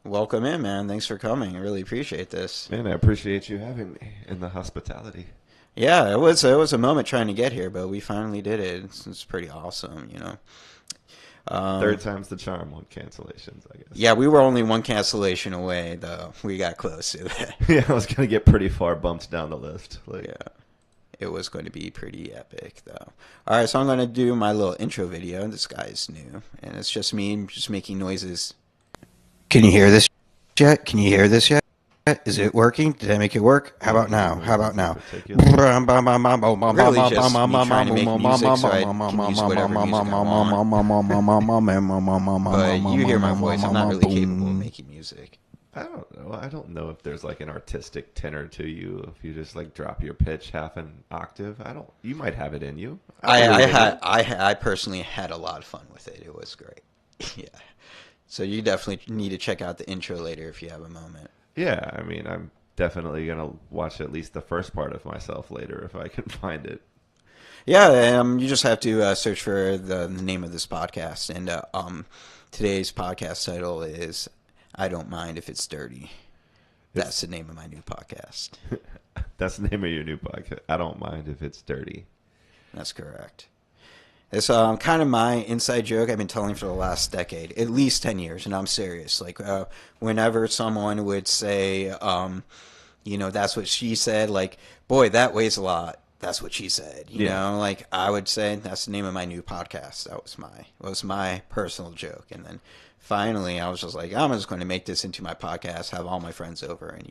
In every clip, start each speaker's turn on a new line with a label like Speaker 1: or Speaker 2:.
Speaker 1: Welcome in, man. Thanks for coming. I really appreciate this.
Speaker 2: Man, I appreciate you having me and the hospitality.
Speaker 1: Yeah, it was a moment trying to get here, but we finally did it. It's pretty awesome.
Speaker 2: Third
Speaker 1: Um,
Speaker 2: time's the charm on cancellations, I guess.
Speaker 1: yeah, we were only one cancellation away, though. We got close to that.
Speaker 2: Yeah, I was gonna get pretty far bumped down the list. Like,
Speaker 1: Yeah, it was going to be pretty epic, though. All right, so I'm going to do my little intro video. This guy's new, and it's just me just making noises. Can you hear this yet? Can you hear this yet? Is it working? Did I make it work? How about now? How about now?
Speaker 2: particular.
Speaker 1: Really just me trying to make music so I can use whatever music I want. But you hear my voice. I'm not really capable of making music.
Speaker 2: I don't know. I don't know if there's like an artistic tenor to you. If you just like drop your pitch half an octave, I don't. You might have it in you.
Speaker 1: I,
Speaker 2: believe
Speaker 1: I
Speaker 2: in
Speaker 1: had
Speaker 2: you.
Speaker 1: I personally had a lot of fun with it. It was great. Yeah. So you definitely need to check out the intro later if you have a moment.
Speaker 2: Yeah, I mean, I'm definitely gonna watch at least the first part of myself later if I can find it.
Speaker 1: Yeah, you just have to search for the name of this podcast, and today's podcast title is "I Don't Mind If It's Dirty." That's
Speaker 2: It's
Speaker 1: the name of my new podcast.
Speaker 2: that's the name of your new podcast. I don't mind if it's dirty.
Speaker 1: That's correct. It's kind of my inside joke I've been telling for the last decade, at least 10 years, and I'm serious. Like, whenever someone would say, that's what she said, like, boy, that weighs a lot. That's what she said.
Speaker 2: Yeah.
Speaker 1: Like I would say that's the name of my new podcast. That was my personal joke. And then finally I was just like, I'm just going to make this into my podcast, have all my friends over and,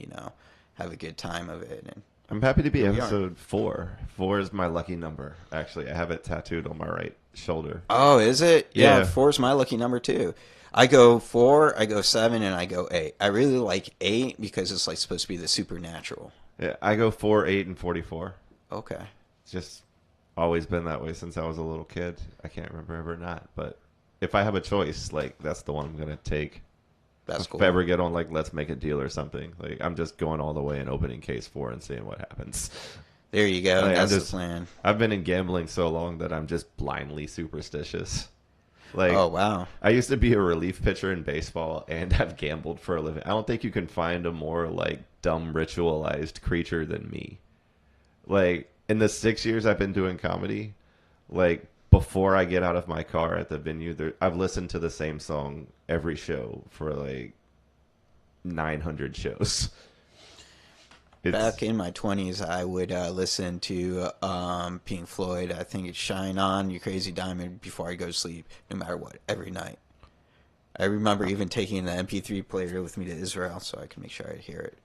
Speaker 1: have a good time of it. And
Speaker 2: I'm happy to be
Speaker 1: here we are.
Speaker 2: episode 4. 4 is my lucky number. Actually, I have it tattooed on my right shoulder.
Speaker 1: Oh, is it? Yeah,
Speaker 2: Yeah.
Speaker 1: four is my lucky number too. I go 4, I go 7, and I go 8. I really like 8 because it's like supposed to be the supernatural.
Speaker 2: Yeah, I go 4, 8, and 44.
Speaker 1: Okay.
Speaker 2: It's just always been that way since I was a little kid. I can't remember ever not, but if I have a choice, like that's the one I'm gonna take.
Speaker 1: That's
Speaker 2: If
Speaker 1: cool.
Speaker 2: I ever get on like Let's Make a Deal or something, like I'm just going all the way and opening case 4 and seeing what happens.
Speaker 1: There you go.
Speaker 2: Like, I'm
Speaker 1: That's the
Speaker 2: just
Speaker 1: plan.
Speaker 2: I've been in gambling so long that I'm just blindly superstitious. Like
Speaker 1: Oh, wow.
Speaker 2: I used to be a relief pitcher in baseball and have gambled for a living. I don't think you can find a more like dumb ritualized creature than me. Like in the 6 years I've been doing comedy, like before I get out of my car at the venue, I've listened to the same song every show for like 900 shows. It's
Speaker 1: Back in my 20s, I would listen to Pink Floyd. I think it's Shine On, You Crazy Diamond before I go to sleep, no matter what, every night. I remember even taking the MP3 player with me to Israel so I could make sure I hear it.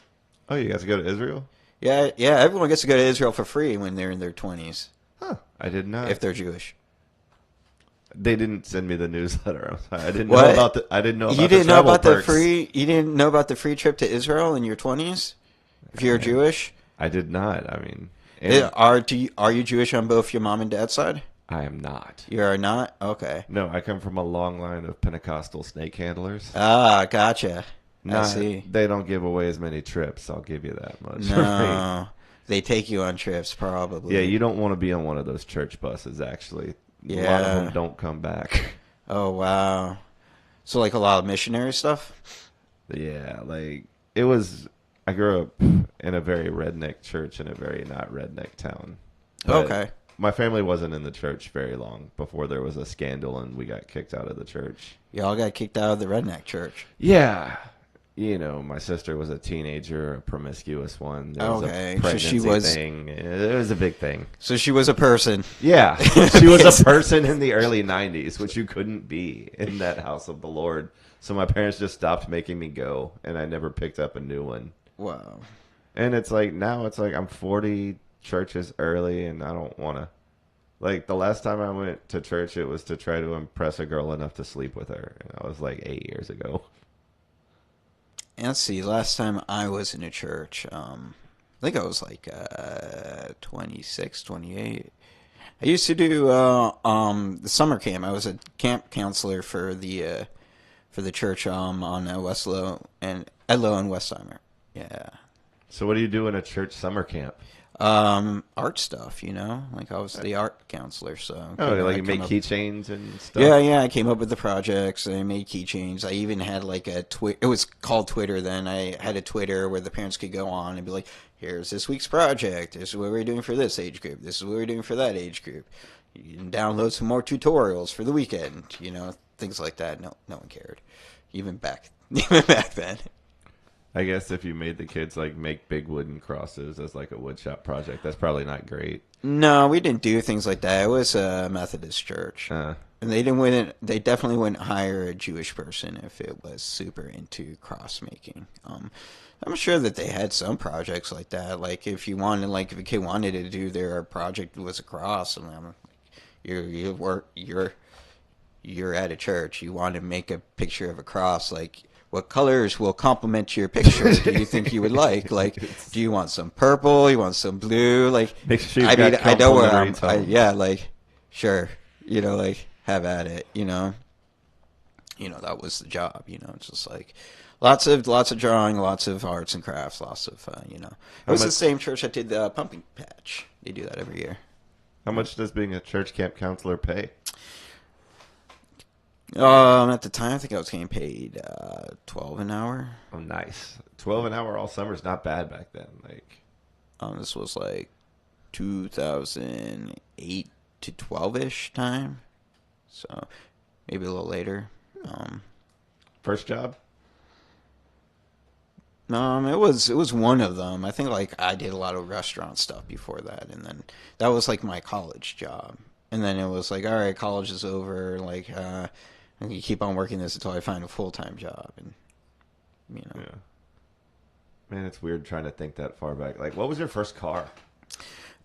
Speaker 2: Oh, you guys go to Israel?
Speaker 1: Yeah, yeah, everyone gets to go to Israel for free when they're in their 20s,
Speaker 2: Huh. I did not.
Speaker 1: if they're Jewish.
Speaker 2: They didn't send me the newsletter. I'm sorry.
Speaker 1: What?
Speaker 2: I didn't know about
Speaker 1: You
Speaker 2: the
Speaker 1: didn't know
Speaker 2: travel
Speaker 1: about the
Speaker 2: perks.
Speaker 1: free? You didn't know about the free trip to Israel in your 20s? If you're Jewish,
Speaker 2: I did not. I mean, and
Speaker 1: are you Jewish on both your mom and dad's side?
Speaker 2: I am not.
Speaker 1: You are not. Okay.
Speaker 2: No, I come from a long line of Pentecostal snake handlers.
Speaker 1: Ah, gotcha. I
Speaker 2: Not,
Speaker 1: see.
Speaker 2: they don't give away as many trips. I'll give you that much.
Speaker 1: No, they take you on trips probably.
Speaker 2: Yeah, you don't want to be on one of those church buses. Actually, a lot of
Speaker 1: Yeah.
Speaker 2: them don't come back.
Speaker 1: Oh wow. So like a lot of missionary stuff.
Speaker 2: Yeah, like it was. I grew up in a very redneck church in a very not redneck town. But
Speaker 1: Okay.
Speaker 2: my family wasn't in the church very long before there was a scandal and we got kicked out of the church.
Speaker 1: Y'all got kicked out of the redneck church.
Speaker 2: Yeah. You know, my sister was a teenager, a promiscuous one. There was
Speaker 1: Okay,
Speaker 2: a
Speaker 1: so she
Speaker 2: pregnancy
Speaker 1: was-
Speaker 2: thing. It was a big thing.
Speaker 1: So she was a person.
Speaker 2: Yeah. She was a person in the early 90s, which you couldn't be in that house of the Lord. So my parents just stopped making me go, and I never picked up a new one.
Speaker 1: Wow.
Speaker 2: And it's like, now it's like I'm 40, church is early, and I don't want to. Like, the last time I went to church, it was to try to impress a girl enough to sleep with her. And that was like 8 years ago.
Speaker 1: And let's see. Last time I was in a church, I think I was like 26, 28. I used to do the summer camp. I was a camp counselor for the church on Westlow and Edlow and Westheimer. Yeah.
Speaker 2: So what do you do in a church summer camp?
Speaker 1: Art stuff, like I was the art counselor, so
Speaker 2: Oh, like you
Speaker 1: I'd come
Speaker 2: make
Speaker 1: up.
Speaker 2: keychains and
Speaker 1: Yeah,
Speaker 2: stuff.
Speaker 1: yeah, I came up with the projects. I made keychains. I even had like a Twitter. It was called Twitter then. I had a Twitter where the parents could go on and be like, "Here's this week's project. This is what we're doing for this age group. This is what we're doing for that age group. You can download some more tutorials for the weekend. Things like that." No, no one cared, even back, even back then.
Speaker 2: I guess if you made the kids like make big wooden crosses as like a woodshop project, that's probably not great.
Speaker 1: No, we didn't do things like that. It was a Methodist church.
Speaker 2: Uh,
Speaker 1: And they didn't win. They definitely wouldn't hire a Jewish person if it was super into cross making. I'm sure that they had some projects like that. Like if a kid wanted to do their project was a cross, and you're at a church. You want to make a picture of a cross. Like, what colors will complement your picture? Do you think you would like? Like, do you want some purple? You want some blue? Like,
Speaker 2: make sure you've
Speaker 1: I mean,
Speaker 2: got
Speaker 1: I know where
Speaker 2: complementary tones.
Speaker 1: yeah, like, sure, like, have at it. That was the job. It's just like lots of drawing, lots of arts and crafts, lots of It
Speaker 2: How
Speaker 1: was the
Speaker 2: much?
Speaker 1: same church that did the pumpkin patch. They do that every year.
Speaker 2: How much does being a church camp counselor pay?
Speaker 1: At the time, I think I was getting paid 12 an hour.
Speaker 2: Oh, nice. 12 an hour all summer is not bad back then. Like
Speaker 1: This was like 2008 to 12-ish time, so maybe a little later. Um,
Speaker 2: first job.
Speaker 1: it was one of them. I think like I did a lot of restaurant stuff before that, and then that was like my college job. And then it was like, all right, college is over. Like, I can keep on working this until I find a full-time job, and you know.
Speaker 2: Yeah. Man, it's weird trying to think that far back. Like, what was your first car?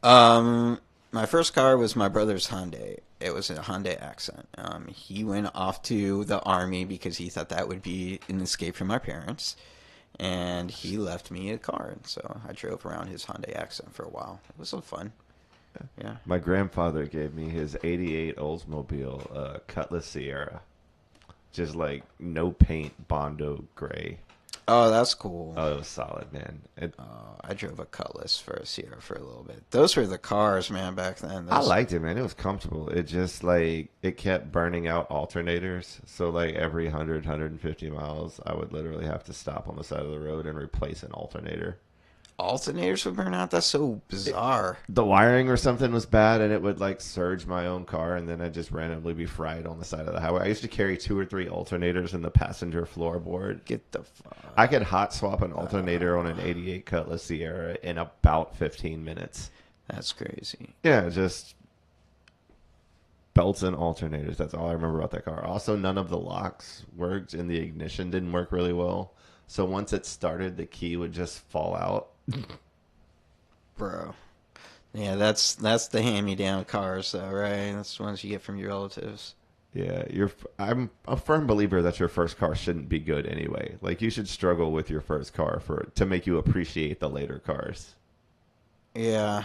Speaker 1: Um, my first car was my brother's Hyundai. It was a Hyundai Accent. He went off to the army because he thought that would be an escape from my parents, and he left me a car, and so I drove around his Hyundai Accent for a while. It was some fun. Yeah.
Speaker 2: My grandfather gave me his '88 Oldsmobile Cutlass Sierra, just like no paint, Bondo gray.
Speaker 1: Oh, that's cool.
Speaker 2: Oh, it was solid, man.
Speaker 1: I drove a Cutlass for a Sierra for a little bit. Those were the cars, man, back then.
Speaker 2: I
Speaker 1: Those,
Speaker 2: liked it, man. It was comfortable. It just like it kept burning out alternators. So like every 150 miles, I would literally have to stop on the side of the road and replace an alternator.
Speaker 1: alternators would burn out. That's so bizarre.
Speaker 2: The wiring or something was bad, and it would like surge my own car, and then I'd just randomly be fried on the side of the highway. I used to carry 2 or 3 alternators in the passenger floorboard.
Speaker 1: Get the fuck.
Speaker 2: I could hot swap an alternator on an '88 Cutlass Sierra in about 15 minutes.
Speaker 1: That's crazy.
Speaker 2: Yeah, just belts and alternators. That's all I remember about that car. Also, none of the locks worked, and the ignition didn't work really well. So once it started, the key would just fall out.
Speaker 1: Bro. Yeah, that's the hand-me-down cars, though, right? That's the ones you get from your relatives.
Speaker 2: Yeah, I'm a firm believer that your first car shouldn't be good anyway. Like you should struggle with your first car for to make you appreciate the later cars.
Speaker 1: Yeah,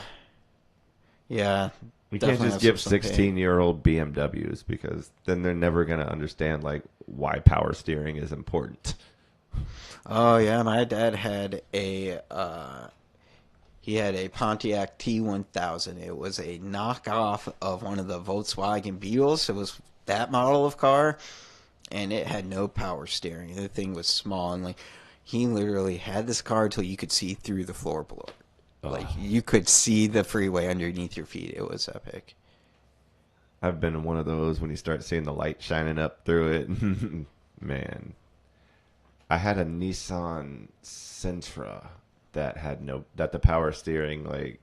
Speaker 1: yeah,
Speaker 2: You can't
Speaker 1: definitely
Speaker 2: just
Speaker 1: have
Speaker 2: give
Speaker 1: some pain.
Speaker 2: 16-year-old BMWs because then they're never going to understand like why power steering is important.
Speaker 1: Oh yeah, my dad had he had a Pontiac T1000. It was a knockoff of one of the Volkswagen Beetles. It was that model of car, and it had no power steering. The thing was small, and like he literally had this car until you could see through the floorboard. Like
Speaker 2: Oh,
Speaker 1: you could see the freeway underneath your feet. It was epic.
Speaker 2: I've been in one of those when you start seeing the light shining up through it. Man, I had a Nissan Sentra that had no that the power steering like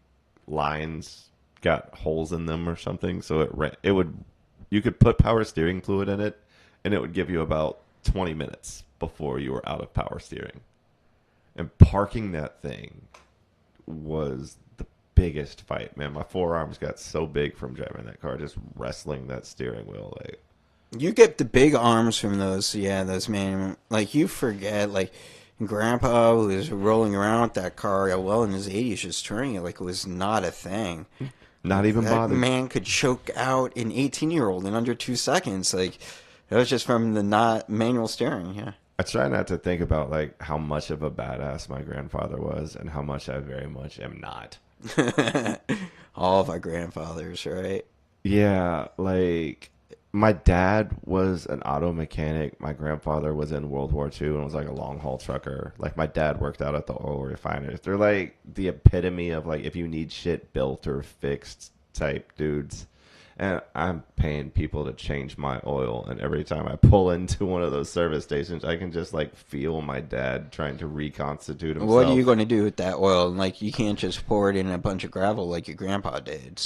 Speaker 2: lines got holes in them or something. So it would you could put power steering fluid in it, and it would give you about 20 minutes before you were out of power steering. And parking that thing was the biggest fight, man. My forearms got so big from driving that car, just wrestling that steering wheel. Like,
Speaker 1: You get the big arms from those, yeah, those man. Like you forget, like Grandpa was rolling around with that car well in his 80s, just turning it like it was not a thing.
Speaker 2: not even
Speaker 1: That
Speaker 2: bothered.
Speaker 1: man could choke out an 18-year-old in under 2 seconds. Like that was just from the not manual steering. Yeah.
Speaker 2: I try not to think about like how much of a badass my grandfather was and how much I very much am not.
Speaker 1: All of our grandfathers, right?
Speaker 2: Yeah, like my dad was an auto mechanic. My grandfather was in World War II and was like a long haul trucker. Like my dad worked out at the oil refiners. They're like the epitome of like if you need shit built or fixed type dudes. And I'm paying people to change my oil, and every time I pull into one of those service stations, I can just like feel my dad trying to reconstitute
Speaker 1: What are you
Speaker 2: himself.
Speaker 1: going to do with that oil? Like, you can't just pour it in a bunch of gravel like your grandpa did.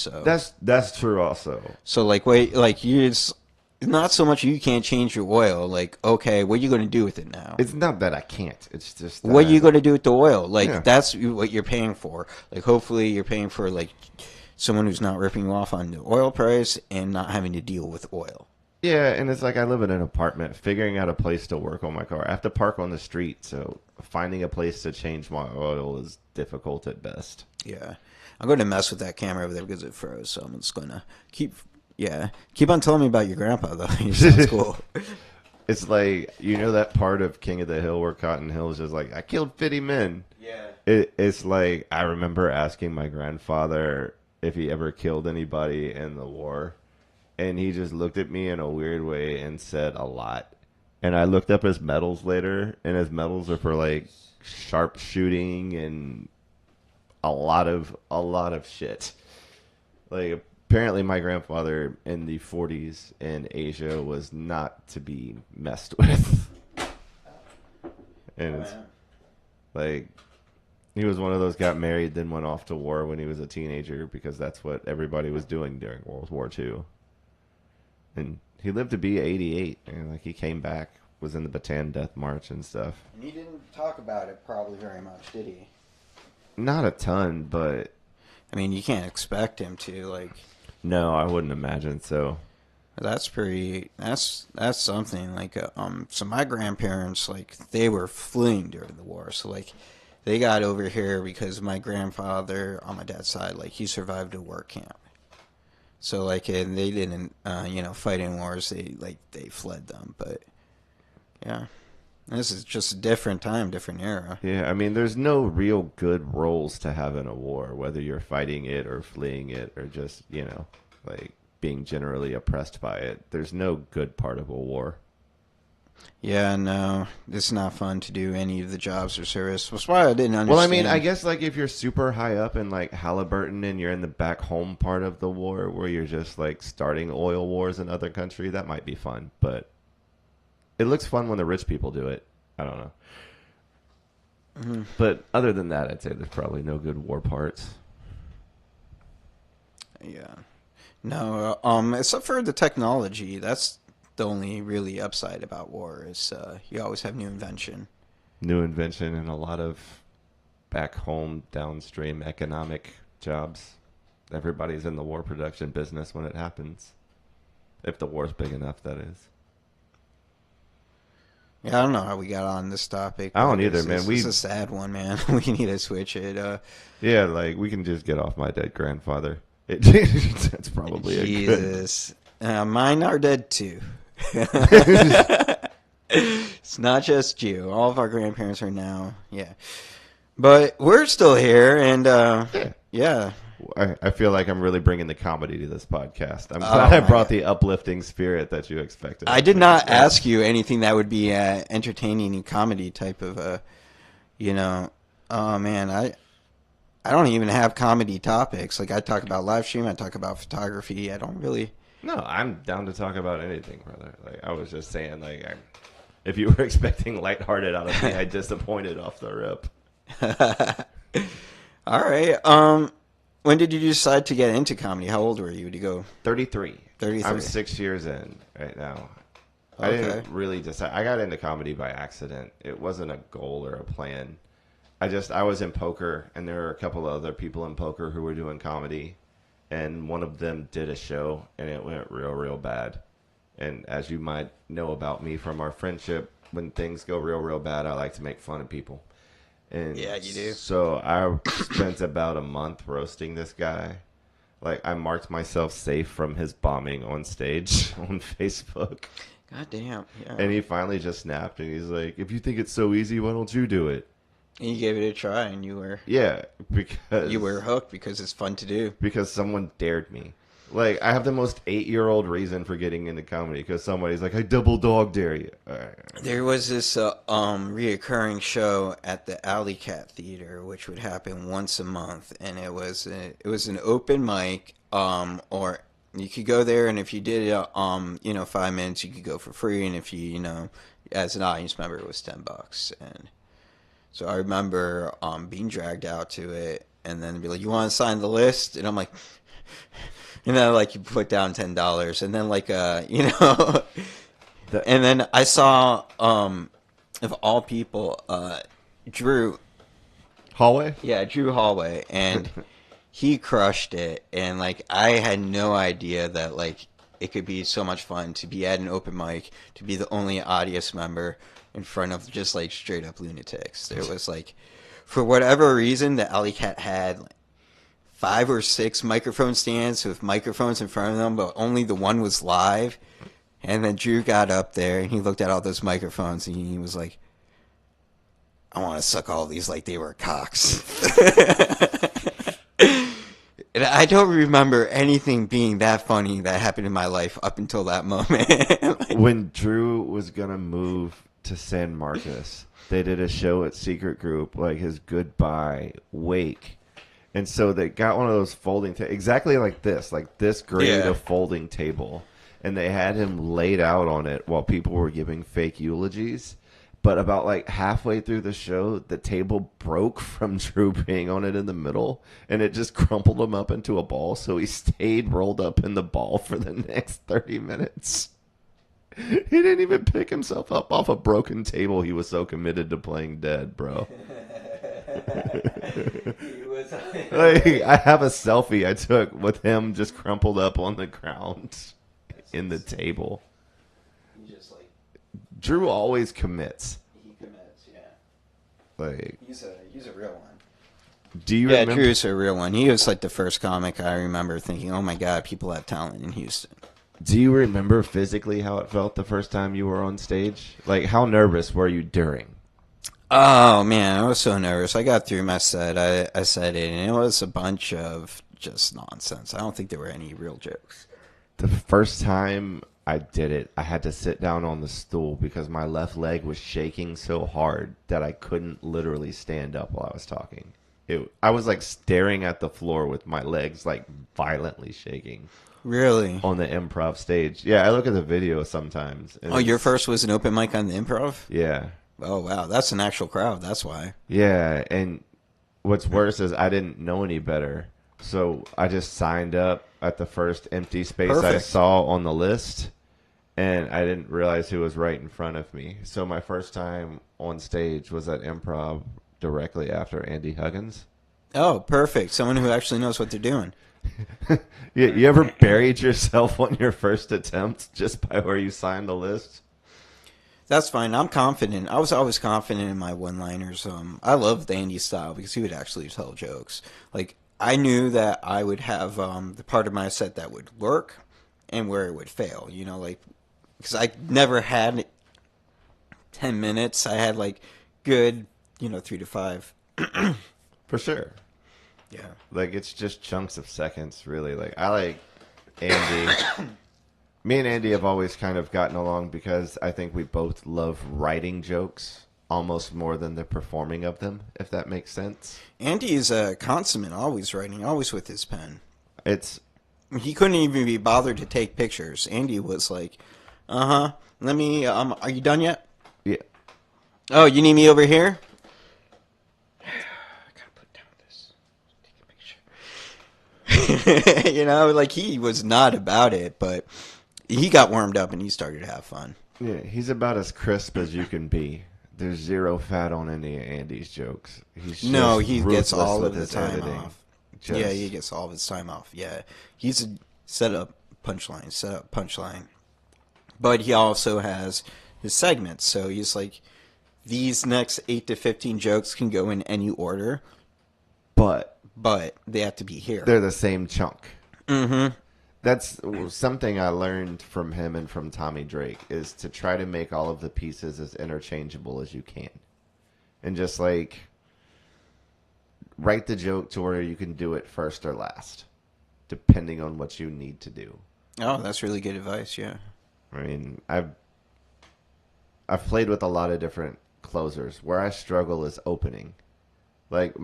Speaker 2: That's true also.
Speaker 1: So like, wait, like it's not so much you can't change your oil. Like, okay, what are you going to do with it now?
Speaker 2: It's not that I can't. It's just
Speaker 1: What are you
Speaker 2: that
Speaker 1: going to do with the oil? Like,
Speaker 2: yeah.
Speaker 1: that's what you're paying for. Like, hopefully, you're paying for like someone who's not ripping you off on the oil price and not having to deal with oil.
Speaker 2: Yeah, and it's like I live in an apartment, figuring out a place to work on my car. I have to park on the street, so finding a place to change my oil is difficult at best.
Speaker 1: Yeah, I'm going to mess with that camera over there because it froze. So I'm just going to keep on telling me about your grandpa though. He sounds cool.
Speaker 2: It's like you know that part of King of the Hill where Cotton Hill is just like I killed 50 men.
Speaker 1: Yeah.
Speaker 2: It's like I remember asking my grandfather if he ever killed anybody in the war, and he just looked at me in a weird way and said a lot. And I looked up his medals later, and his medals are for like sharp shooting and a lot of shit. Like apparently my grandfather in the 40s in Asia was not to be messed with. And it's like he was one of those got married then went off to war when he was a teenager because that's what everybody was doing during World War II. And he lived to be 88 and like he came back, was in the Bataan Death March and stuff.
Speaker 1: And he didn't talk about it probably very much, did he?
Speaker 2: Not a ton, but
Speaker 1: I mean, you can't expect him to. Like,
Speaker 2: no, I wouldn't imagine so.
Speaker 1: that's pretty. That's something. Like, so my grandparents, like, they were fleeing during the war. So like, they got over here because my grandfather on my dad's side, like, he survived a work camp. So like, and they didn't, fight in wars. They fled them. But yeah, this is just a different time, different era.
Speaker 2: Yeah, I mean, there's no real good roles to have in a war, whether you're fighting it or fleeing it or just, like being generally oppressed by it. There's no good part of a war.
Speaker 1: Yeah, no, it's not fun to do any of the jobs or service. That's why I didn't
Speaker 2: Well, I mean, I
Speaker 1: understand.
Speaker 2: guess like if you're super high up in like Halliburton and you're in the back home part of the war where you're just like starting oil wars in other country, that might be fun. But it looks fun when the rich people do it. I don't know.
Speaker 1: Mhm.
Speaker 2: But other than that, I'd say there's probably no good war parts.
Speaker 1: Yeah. No, except for the technology, that's the only really upside about war is you always have new invention.
Speaker 2: New invention and a lot of back home downstream economic jobs. Everybody's in the war production business when it happens. If the war's big enough, that is.
Speaker 1: Yeah, I don't know how we got on this topic.
Speaker 2: I don't
Speaker 1: But
Speaker 2: either, man.
Speaker 1: It's a sad one, man. We need to switch it.
Speaker 2: Yeah, like we can just get off my dead grandfather. That's probably a good.
Speaker 1: Jesus. Mine are dead too. It's not just you. All of our grandparents are now, yeah. But we're still here, and
Speaker 2: Yeah.
Speaker 1: yeah.
Speaker 2: I feel like I'm really bringing the comedy to this podcast. I'm
Speaker 1: Oh
Speaker 2: glad I
Speaker 1: my
Speaker 2: brought
Speaker 1: God.
Speaker 2: the uplifting spirit that you expected.
Speaker 1: I did not ask you anything that would be entertaining and comedy type of you know. Oh man, I don't even have comedy topics. Like I talk about live stream, I talk about photography. I don't really.
Speaker 2: No, I'm down to talk about anything, brother. Like I was just saying, like if you were expecting lighthearted out of me, I disappointed off the rip.
Speaker 1: All right. When did you decide to get into comedy? How old were you to go?
Speaker 2: 33.
Speaker 1: 33.
Speaker 2: I'm 6 years in right now. I
Speaker 1: Okay.
Speaker 2: didn't really decide. I got into comedy by accident. It wasn't a goal or a plan. I was in poker, and there were a couple of other people in poker who were doing comedy, and one of them did a show, and it went real, real bad. And as you might know about me from our friendship, when things go real, real bad, I like to make fun of people. And
Speaker 1: Yeah, you do.
Speaker 2: so I spent about a month roasting this guy. Like I marked myself safe from his bombing on stage on Facebook.
Speaker 1: God damn. Yeah.
Speaker 2: And he finally just snapped and he's like, if you think it's so easy, why don't you do it?
Speaker 1: And you gave it a try, and
Speaker 2: Yeah,
Speaker 1: you were
Speaker 2: because
Speaker 1: hooked because it's fun to do.
Speaker 2: someone dared me. Like I have the most 8-year-old reason for getting into comedy because somebody's like, "I double dog dare you." All right.
Speaker 1: There was this reoccurring show at the Alley Cat Theater, which would happen once a month, and it was an open mic, or you could go there, and if you did 5 minutes, you could go for free, and if as an audience member, it was $10, and so I remember being dragged out to it, and then be like, "You want to sign the list?" And I'm like, like you put down $10, and then
Speaker 2: The
Speaker 1: and then I saw, of all people, Drew,
Speaker 2: hallway.
Speaker 1: yeah, Drew Hallway, and he crushed it. And like, I had no idea that like it could be so much fun to be at an open mic, to be the only audience member in front of just like straight up lunatics. There was like, for whatever reason, the Alley Cat had like 5 or 6 microphone stands with microphones in front of them, but only the one was live. And then Drew got up there and he looked at all those microphones and he was like, "I want to suck all these like they were cocks." And I don't remember anything being that funny that happened in my life up until that moment.
Speaker 2: When Drew was gonna move to San Marcos, they did a show at Secret Group, like his goodbye wake, and so they got one of those folding exactly like this grade
Speaker 1: Yeah.
Speaker 2: of folding table, and they had him laid out on it while people were giving fake eulogies. But about like halfway through the show, the table broke from Drew being on it in the middle, and it just crumpled him up into a ball. So he stayed rolled up in the ball for the next 30 minutes. He didn't even pick himself up off a broken table. He was so committed to playing dead, bro. Like, I have a selfie I took with him just crumpled up on the ground in the table.
Speaker 1: He just like
Speaker 2: Drew always commits.
Speaker 1: he commits, yeah.
Speaker 2: Like,
Speaker 1: He's a real one.
Speaker 2: do you
Speaker 1: Yeah,
Speaker 2: remember?
Speaker 1: Drew's a real one. He was like the first comic I remember thinking, "Oh my god, people have talent in Houston."
Speaker 2: Do you remember physically how it felt the first time you were on stage? Like, how nervous were you during?
Speaker 1: Oh man, I was so nervous. I got through my set. I said it, and it was a bunch of just nonsense. I don't think there were any real jokes.
Speaker 2: The first time I did it, I had to sit down on the stool because my left leg was shaking so hard that I couldn't literally stand up while I was talking. I was like staring at the floor with my legs like violently shaking
Speaker 1: Really?
Speaker 2: on the improv stage. Yeah, I look at the video sometimes. And
Speaker 1: Oh, your
Speaker 2: it's-
Speaker 1: first was an open mic on the Improv?
Speaker 2: Yeah.
Speaker 1: Oh wow, that's an actual crowd. That's why.
Speaker 2: Yeah, and what's worse is I didn't know any better. So I just signed up at the first empty space I
Speaker 1: Perfect.
Speaker 2: saw on the list, and I didn't realize who was right in front of me. So my first time on stage was at Improv directly after Andy Huggins.
Speaker 1: Oh, perfect. Someone who actually knows what they're doing.
Speaker 2: You ever buried yourself on your first attempt just by where you signed the list?
Speaker 1: That's fine. I'm confident. I was always confident in my one-liners. I loved Andy's style because he would actually tell jokes. Like I knew that I would have the part of my set that would work and where it would fail. Like because I never had 10 minutes. I had like good, 3 to 5.
Speaker 2: For sure.
Speaker 1: Yeah.
Speaker 2: Like it's just chunks of seconds, really. Like I like Andy. Me and Andy have always kind of gotten along because I think we both love writing jokes almost more than the performing of them, if that makes sense.
Speaker 1: Andy is a consummate, always writing, always with his pen.
Speaker 2: It's
Speaker 1: He couldn't even be bothered to take pictures. Andy was like, let me, are you done yet?
Speaker 2: yeah,
Speaker 1: Oh, you need me over here? I gotta put down this. Take a picture. Like he was not about it, but he got warmed up and he started to have fun.
Speaker 2: yeah, he's about as crisp as you can be. There's zero fat on any of Andy's jokes. He's
Speaker 1: No,
Speaker 2: just
Speaker 1: he gets
Speaker 2: ruthless
Speaker 1: all
Speaker 2: with
Speaker 1: of the
Speaker 2: his
Speaker 1: time
Speaker 2: editing.
Speaker 1: off.
Speaker 2: Just-
Speaker 1: Yeah, he gets all of his time off. Yeah, he's a set up punchline. But he also has his segments, so he's like, these next 8 to 15 jokes can go in any order,
Speaker 2: but
Speaker 1: but they have to be here.
Speaker 2: they're the same chunk.
Speaker 1: Mm-hmm.
Speaker 2: That's something I learned from him and from Tommy Drake is to try to make all of the pieces as interchangeable as you can. And just like write the joke to where you can do it first or last, depending on what you need to do.
Speaker 1: Oh, that's really good advice. Yeah.
Speaker 2: I mean, I've played with a lot of different closers. Where I struggle is opening. Like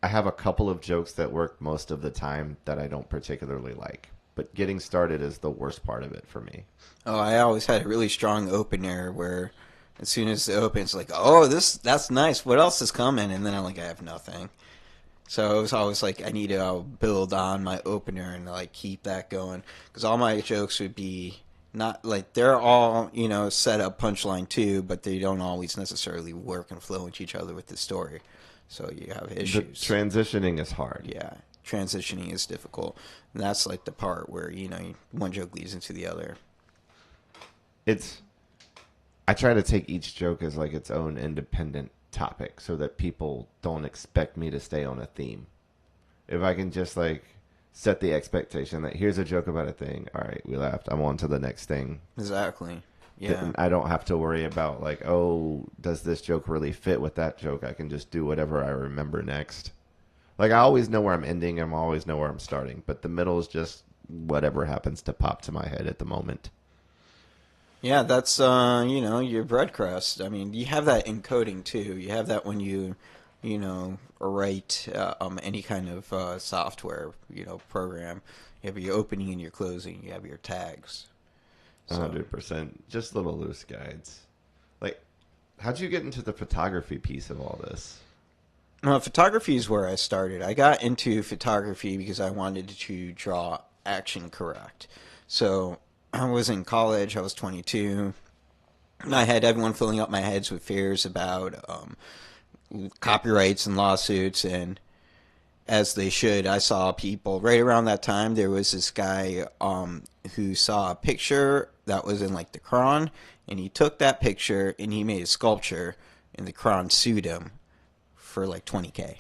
Speaker 2: I have a couple of jokes that work most of the time that I don't particularly like. But getting started is the worst part of it for me.
Speaker 1: Oh, I always had a really strong opener where as soon as it opens, it's like, oh, that's nice. What else is coming? And then I'm like, I have nothing. So it was always like I need to build on my opener and like keep that going because all my jokes would be not like they're all set up punchline too, but they don't always necessarily work and flow into each other with the story. So you have
Speaker 2: The
Speaker 1: issues.
Speaker 2: transitioning is hard.
Speaker 1: Yeah, transitioning is difficult, and that's like the part where one joke leads into the other.
Speaker 2: It's I try to take each joke as like its own independent topic so that people don't expect me to stay on a theme. If I can just like set the expectation that here's a joke about a thing, all right, we laughed, I'm on to the next thing.
Speaker 1: Exactly. Yeah.
Speaker 2: Then I don't have to worry about like, oh, does this joke really fit with that joke? I can just do whatever I remember next. Like I always know where I'm ending and I always know where I'm starting, but the middle is just whatever happens to pop to my head at the moment.
Speaker 1: Yeah, that's your bread crust. I mean, you have that in coding too. You have that when write any kind of software, program. You have your opening and your closing. You have your tags. So
Speaker 2: 100%. Just little loose guides. Like, how'd you get into the photography piece of all this?
Speaker 1: photography is where I started. I got into photography because I wanted to draw action correct. So I was in college. I was 22. I had everyone filling up my heads with fears about copyrights and lawsuits, and as they should. I saw people right around that time. There was this guy who saw a picture that was in like the Quran, and he took that picture and he made a sculpture, and the Quran sued him for like 20K.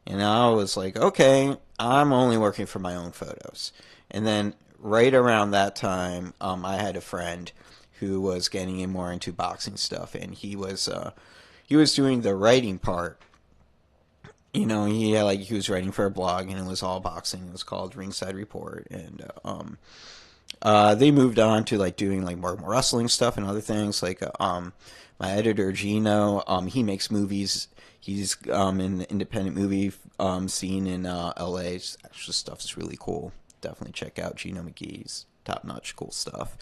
Speaker 1: And I was like, okay, I'm only working for my own photos. And then right around that time, I had a friend who was getting in more into boxing stuff, and he was doing the writing part. He was writing for a blog, and it was all boxing. It was called Ringside Report, and they moved on to like doing like more wrestling stuff and other things. Like my editor Gino, he makes movies. He's in the independent movie scene in LA. Actual stuff is really cool. Definitely check out Gino McGee's top notch cool stuff.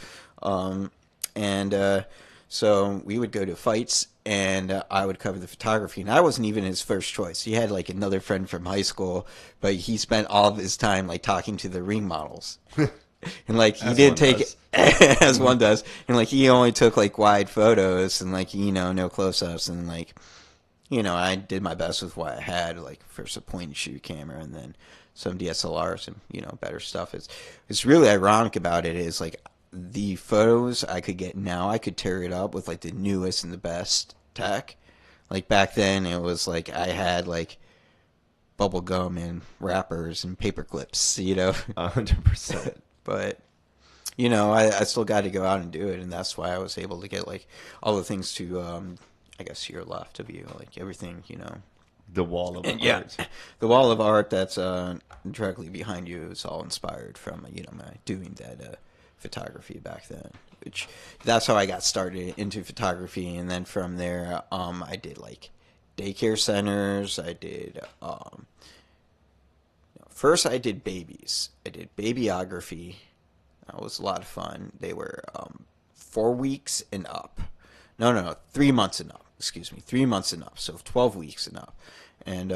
Speaker 1: And so we would go to fights, and I would cover the photography. And I wasn't even his first choice. He had like another friend from high school, but he spent all of his time like talking to the ring models. And like he didn't take as one does, and like he only took like wide photos and like no close-ups, and like I did my best with what I had, like first a point and shoot camera, and then some DSLRs and better stuff. It's really ironic about it is like the photos I could get now, I could tear it up with like the newest and the best tech. Like back then, it was like I had like bubble gum and wrappers and paper clips,
Speaker 2: 100%.
Speaker 1: But I still got to go out and do it, and that's why I was able to get like all the things to I guess to your left of you, like everything,
Speaker 2: The wall of art.
Speaker 1: Yeah, the wall of art that's directly behind you is all inspired from my doing that photography back then. Which that's how I got started into photography, and then from there, I did like daycare centers. I did first I did babies. I did babyography. That was a lot of fun. They were 4 weeks and up. No, 3 months and up. Excuse me, 3 months and up. So 12 weeks and up, and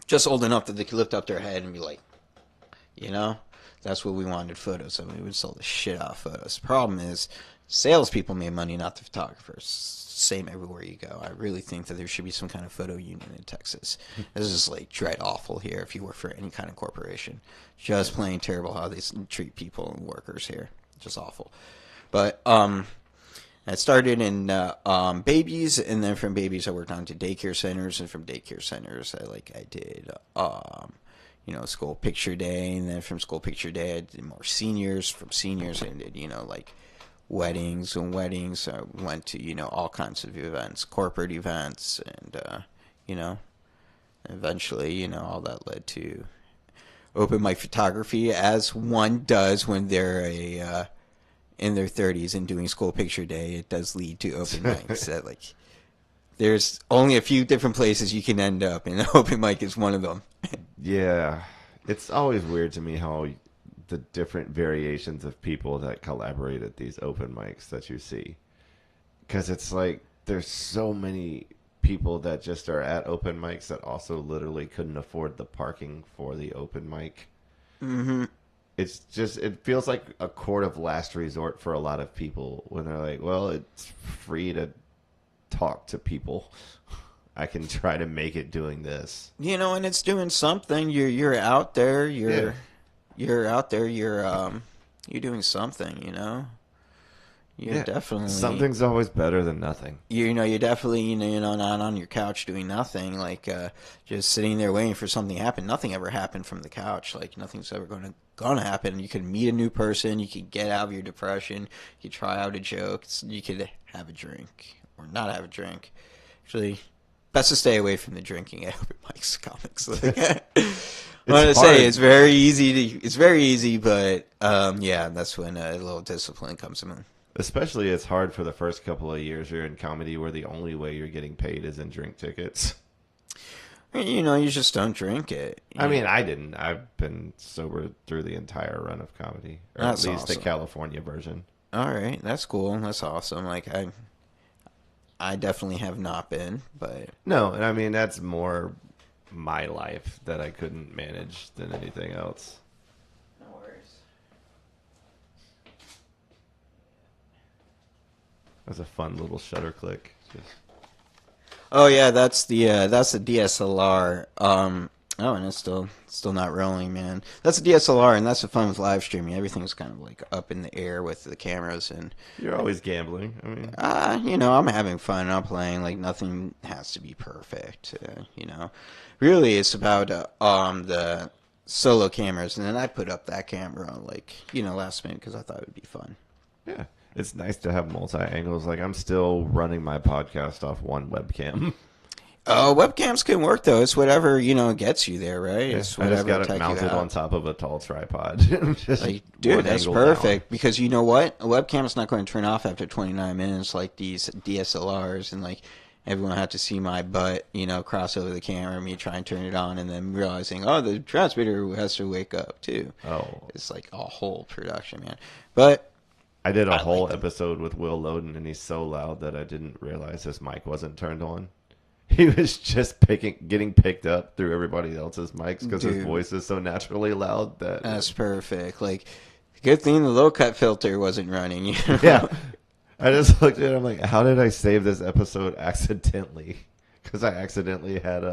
Speaker 1: just old enough that they could lift up their head and be like, that's what we wanted photos of. We would sell the shit out of photos. The problem is, salespeople made money, not the photographers. Same everywhere you go. I really think that there should be some kind of photo union in Texas. This is like dread awful here if you work for any kind of corporation. Just plain terrible how they treat people and workers here. Just awful. But I started in babies, and then from babies I worked on to daycare centers, and from daycare centers I did school picture day, and then from school picture day I did more seniors. From seniors I did like weddings. I went to all kinds of events, corporate events, and you know. Eventually, all that led to open mic photography, as one does when they're in their 30s and doing school picture day. It does lead to open mics. That like, there's only a few different places you can end up, and open mic is one of them.
Speaker 2: Yeah, it's always weird to me how the different variations of people that collaborate at these open mics that you see, because it's like there's so many people that just are at open mics that also literally couldn't afford the parking for the open mic.
Speaker 1: Mm-hmm.
Speaker 2: It's just, it feels like a court of last resort for a lot of people when they're like, well, it's free to talk to people. I can try to make it doing this.
Speaker 1: And it's doing something. You're out there.
Speaker 2: Yeah.
Speaker 1: You're out there. You're doing something. You're
Speaker 2: Yeah.
Speaker 1: definitely
Speaker 2: Something's always better than nothing.
Speaker 1: You're definitely not on your couch doing nothing, like just sitting there waiting for something to happen. Nothing ever happened from the couch. Like nothing's ever gonna happen. You could meet a new person. You could get out of your depression. You could try out a joke. You could have a drink or not have a drink. Actually, best to stay away from the drinking at open mics comics. I want to say it's very easy, but yeah, that's when a little discipline comes in.
Speaker 2: Especially it's hard for the first couple of years you're in comedy where the only way you're getting paid is in drink tickets.
Speaker 1: You just don't drink it.
Speaker 2: I mean, I didn't. I've been sober through the entire run of comedy. Or
Speaker 1: That's
Speaker 2: at least the
Speaker 1: awesome.
Speaker 2: California version.
Speaker 1: All right, that's cool. That's awesome. Like I definitely have not been, but
Speaker 2: No, and I mean, that's more my life that I couldn't manage than anything else.
Speaker 1: no worries.
Speaker 2: That's a fun little shutter click. Just...
Speaker 1: Oh yeah, that's the DSLR. Oh, and it's still not rolling, man. That's a DSLR, and that's the fun with live streaming. Everything's kind of like up in the air with the cameras, and
Speaker 2: You're always gambling. I mean,
Speaker 1: I'm having fun. I'm playing. Like nothing has to be perfect. Really, it's about the solo cameras, and then I put up that camera last minute because I thought it would be fun.
Speaker 2: yeah. It's nice to have multi-angles. Like, I'm still running my podcast off one webcam.
Speaker 1: Webcams can work though. It's whatever gets you there, right?
Speaker 2: Yeah,
Speaker 1: It's
Speaker 2: I just
Speaker 1: whatever
Speaker 2: got it
Speaker 1: tech you
Speaker 2: mounted
Speaker 1: have.
Speaker 2: on top of a tall tripod. Just
Speaker 1: Like,
Speaker 2: one
Speaker 1: dude, that's
Speaker 2: angle
Speaker 1: perfect
Speaker 2: down.
Speaker 1: because you know what? A webcam is not going to turn off after 29 minutes like these DSLRs, and like everyone had to see my butt, cross over the camera, me try and turn it on, and then realizing, oh, the transmitter has to wake up too.
Speaker 2: Oh,
Speaker 1: It's like a whole production, man. But
Speaker 2: I did a
Speaker 1: I
Speaker 2: whole
Speaker 1: like them.
Speaker 2: episode with Will Loden, and he's so loud that I didn't realize his mic wasn't turned on. He was just getting picked up through everybody else's mics because his
Speaker 1: Dude.
Speaker 2: voice is so naturally loud that
Speaker 1: That's perfect. Like, good thing the low cut filter wasn't running.
Speaker 2: yeah. I just looked at it. I'm like, how did I save this episode accidentally? Because I accidentally had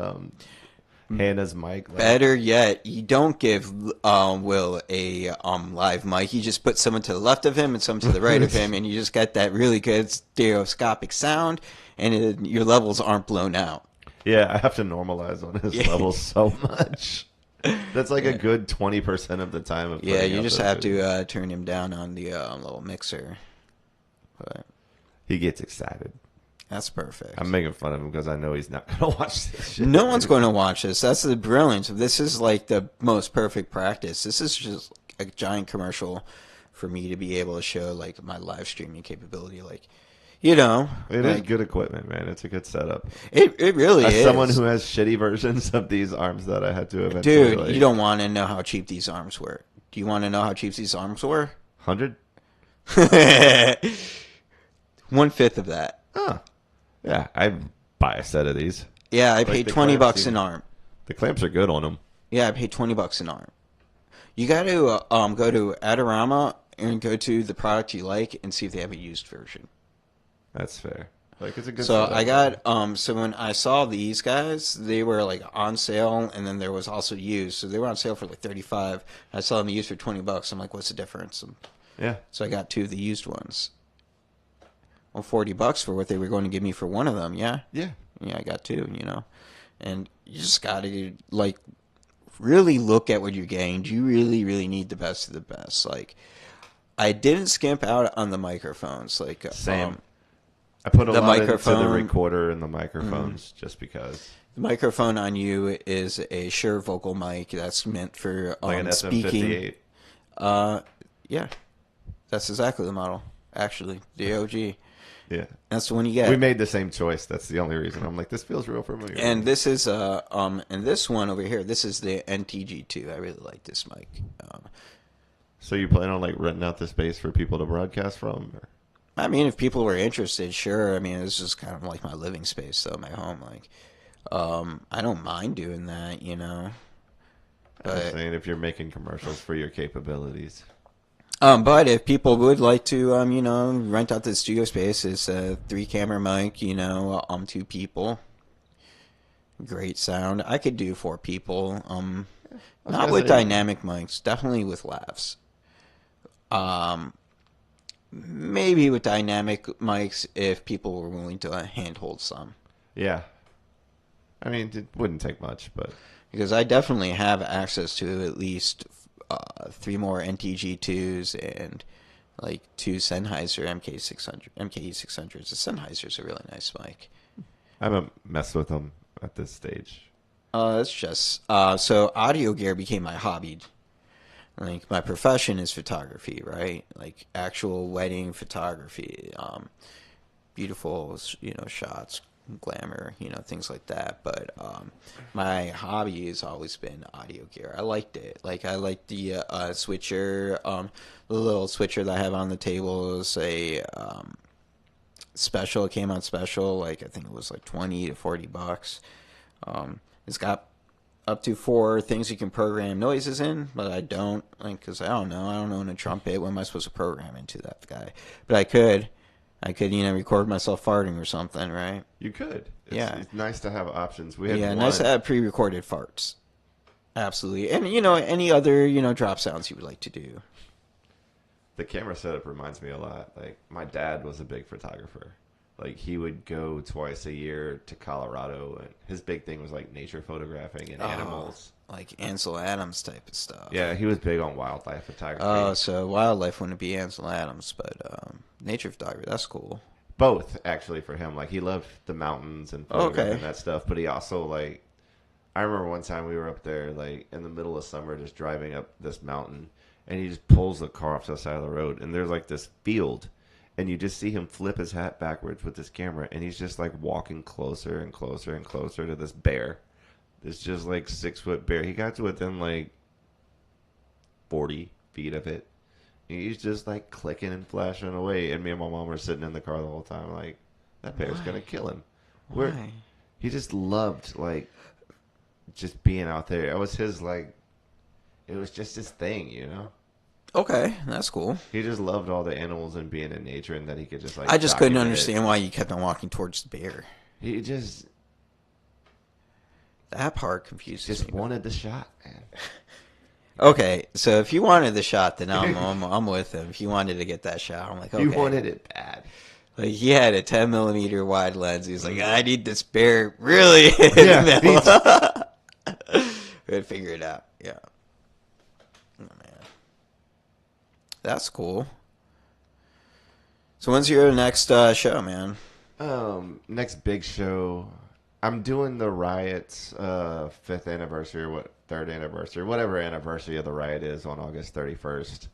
Speaker 2: Hannah's mic.
Speaker 1: Better yet, you don't give Will a live mic. You just put someone to the left of him and someone to the right of him, and you just get that really good stereoscopic sound, and your levels aren't blown out.
Speaker 2: Yeah, I have to normalize on his
Speaker 1: Yeah.
Speaker 2: levels so much. That's like a good 20% of the time. Of
Speaker 1: Yeah,
Speaker 2: putting
Speaker 1: you
Speaker 2: out
Speaker 1: just
Speaker 2: those
Speaker 1: have
Speaker 2: videos.
Speaker 1: to turn him down on the little mixer. But
Speaker 2: He gets excited.
Speaker 1: that's perfect.
Speaker 2: I'm making fun of him because I know he's not going to watch this shit.
Speaker 1: No one's going to watch this. That's the brilliance. This is like the most perfect practice. This is just a giant commercial for me to be able to show like my live streaming capability. Like,
Speaker 2: It is
Speaker 1: like,
Speaker 2: good equipment, man. It's a good setup.
Speaker 1: it really
Speaker 2: As
Speaker 1: is.
Speaker 2: someone who has shitty versions of these arms that I had to eventually,
Speaker 1: Dude,
Speaker 2: like,
Speaker 1: you don't want to know how cheap these arms were. Do you want to know how cheap these arms were?
Speaker 2: 100?
Speaker 1: 1/5 of that.
Speaker 2: Oh, yeah. I'd buy a set of these.
Speaker 1: Yeah, I
Speaker 2: Like
Speaker 1: paid
Speaker 2: the
Speaker 1: $20
Speaker 2: clamps,
Speaker 1: an arm.
Speaker 2: The clamps are good on them.
Speaker 1: Yeah, I paid $20 an arm. You got to go to Adorama and go to the product you like and see if they have a used version.
Speaker 2: That's fair. Like, it's a good
Speaker 1: So
Speaker 2: setup.
Speaker 1: I got so when I saw these guys, they were like on sale, and then there was also used. So they were on sale for like 35. I saw them used for $20. I'm like, what's the difference?
Speaker 2: Yeah.
Speaker 1: So I got two of the used ones. Well, $40 for what they were going to give me for one of them. Yeah,
Speaker 2: Yeah.
Speaker 1: yeah, I got two. And you just got to like really look at what you're getting. Do you really, really need the best of the best? Like, I didn't skimp out on the microphones. Like,
Speaker 2: Same. I put a
Speaker 1: the
Speaker 2: lot into the
Speaker 1: microphone-
Speaker 2: recorder and the microphones just because.
Speaker 1: The microphone on you is a Shure vocal mic that's meant for
Speaker 2: Like an
Speaker 1: speaking.
Speaker 2: SM58.
Speaker 1: Uh, yeah, that's exactly the model. Actually, the OG.
Speaker 2: Yeah.
Speaker 1: That's the one you
Speaker 2: We
Speaker 1: get.
Speaker 2: made the same choice. That's the only reason. I'm like, this feels real familiar to
Speaker 1: And
Speaker 2: me.
Speaker 1: this is and this one over here. This is the NTG2. I really like this mic.
Speaker 2: So you plan on like renting out the space for people to broadcast from? Or?
Speaker 1: I mean, if people were interested, sure. I mean, this is kind of like my living space, though, my home. Like, I don't mind doing that, you know.
Speaker 2: I'm just
Speaker 1: But
Speaker 2: saying if you're making commercials for your capabilities.
Speaker 1: but if people would like to, rent out the studio space, it's a 3 camera mic, two people, great sound. I could do 4 people.
Speaker 2: I was
Speaker 1: Not
Speaker 2: gonna
Speaker 1: with
Speaker 2: say,
Speaker 1: dynamic mics, definitely with lavs. Um, Maybe with dynamic mics if people were willing to handhold some.
Speaker 2: yeah. I mean, it wouldn't take much, but
Speaker 1: Because I definitely have access to at least 3 more NTG2s and like 2 Sennheiser MK600 MKE600s. The Sennheiser's a really nice mic.
Speaker 2: I haven't messed with them at this stage.
Speaker 1: It's just so audio gear became my hobby. Like my profession is photography, right? Like actual wedding photography, beautiful, shots, glamour, things like that. But my hobby has always been audio gear. I liked it. Like I liked the switcher, the little switcher that I have on the table is a special. It came on special. Like I think it was like $20 to $40. It's got up to 4 things you can program noises in, but I don't, like, because I don't know. I don't own a trumpet. What am I supposed to program into that guy? But I could. I could, record myself farting or something, right?
Speaker 2: You could.
Speaker 1: Yeah.
Speaker 2: It's nice to have options. We had
Speaker 1: Yeah,
Speaker 2: one.
Speaker 1: nice to have pre-recorded farts. Absolutely. And, any other, drop sounds you would like to do.
Speaker 2: The camera setup reminds me a lot. Like my dad was a big photographer. Like he would go twice a year to Colorado, and his big thing was like nature photographing and animals.
Speaker 1: Like Ansel Adams type of stuff.
Speaker 2: Yeah, he was big on wildlife photography.
Speaker 1: Oh, so wildlife wouldn't be Ansel Adams, but nature photography, that's cool.
Speaker 2: Both actually for him. Like he loved the mountains and photographing
Speaker 1: Okay.
Speaker 2: that stuff, but he also like I remember one time we were up there like in the middle of summer just driving up this mountain and he just pulls the car off to the side of the road and there's like this field and you just see him flip his hat backwards with this camera and he's just like walking closer and closer and closer to this bear. This just like 6 foot bear. He got to within like 40 feet of it. And he's just like clicking and flashing away. And me and my mom were sitting in the car the whole time like, that bear's going to kill him.
Speaker 1: Why?
Speaker 2: He just loved like just being out there. It was his like, it was just his thing, you know?
Speaker 1: Okay, that's cool.
Speaker 2: He just loved all the animals and being in nature and that he could just like
Speaker 1: I just couldn't
Speaker 2: document it.
Speaker 1: understand why you kept on walking towards the bear.
Speaker 2: He just
Speaker 1: That part confuses me.
Speaker 2: wanted the shot, man.
Speaker 1: Okay, so if you wanted the shot, then I'm with him. If you wanted to get that shot, I'm like, okay.
Speaker 2: He wanted it bad.
Speaker 1: Like he had a 10 millimeter wide lens. He was like, I need this bear really.
Speaker 2: Yeah,
Speaker 1: we had to figure it out. Yeah. Oh, man. That's cool. So when's your next show, man?
Speaker 2: Next big show. I'm doing the Riot's 5th anniversary or what 3rd anniversary, whatever anniversary of the Riot is on August 31st.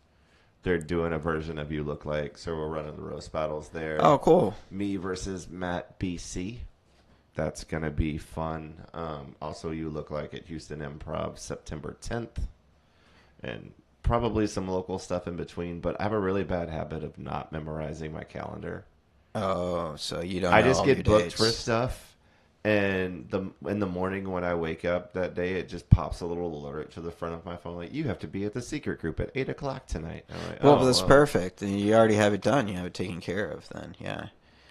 Speaker 2: They're doing a version of You Look Like, so we're running the roast battles there.
Speaker 1: Oh, cool.
Speaker 2: Me versus Matt BC. That's gonna be fun. Also, You Look Like at Houston Improv September 10th, and probably some local stuff in between. But I have a really bad habit of not memorizing my calendar.
Speaker 1: Oh, so you don't.
Speaker 2: I
Speaker 1: know
Speaker 2: just
Speaker 1: all
Speaker 2: get
Speaker 1: your
Speaker 2: booked
Speaker 1: dates.
Speaker 2: for stuff, and in the morning when I wake up that day, it just pops a little alert to the front of my phone like you have to be at the secret group at 8 o'clock tonight. I'm like,
Speaker 1: Well,
Speaker 2: oh,
Speaker 1: that's
Speaker 2: well.
Speaker 1: perfect. And you already have it done. You have it taken care of. Then, yeah.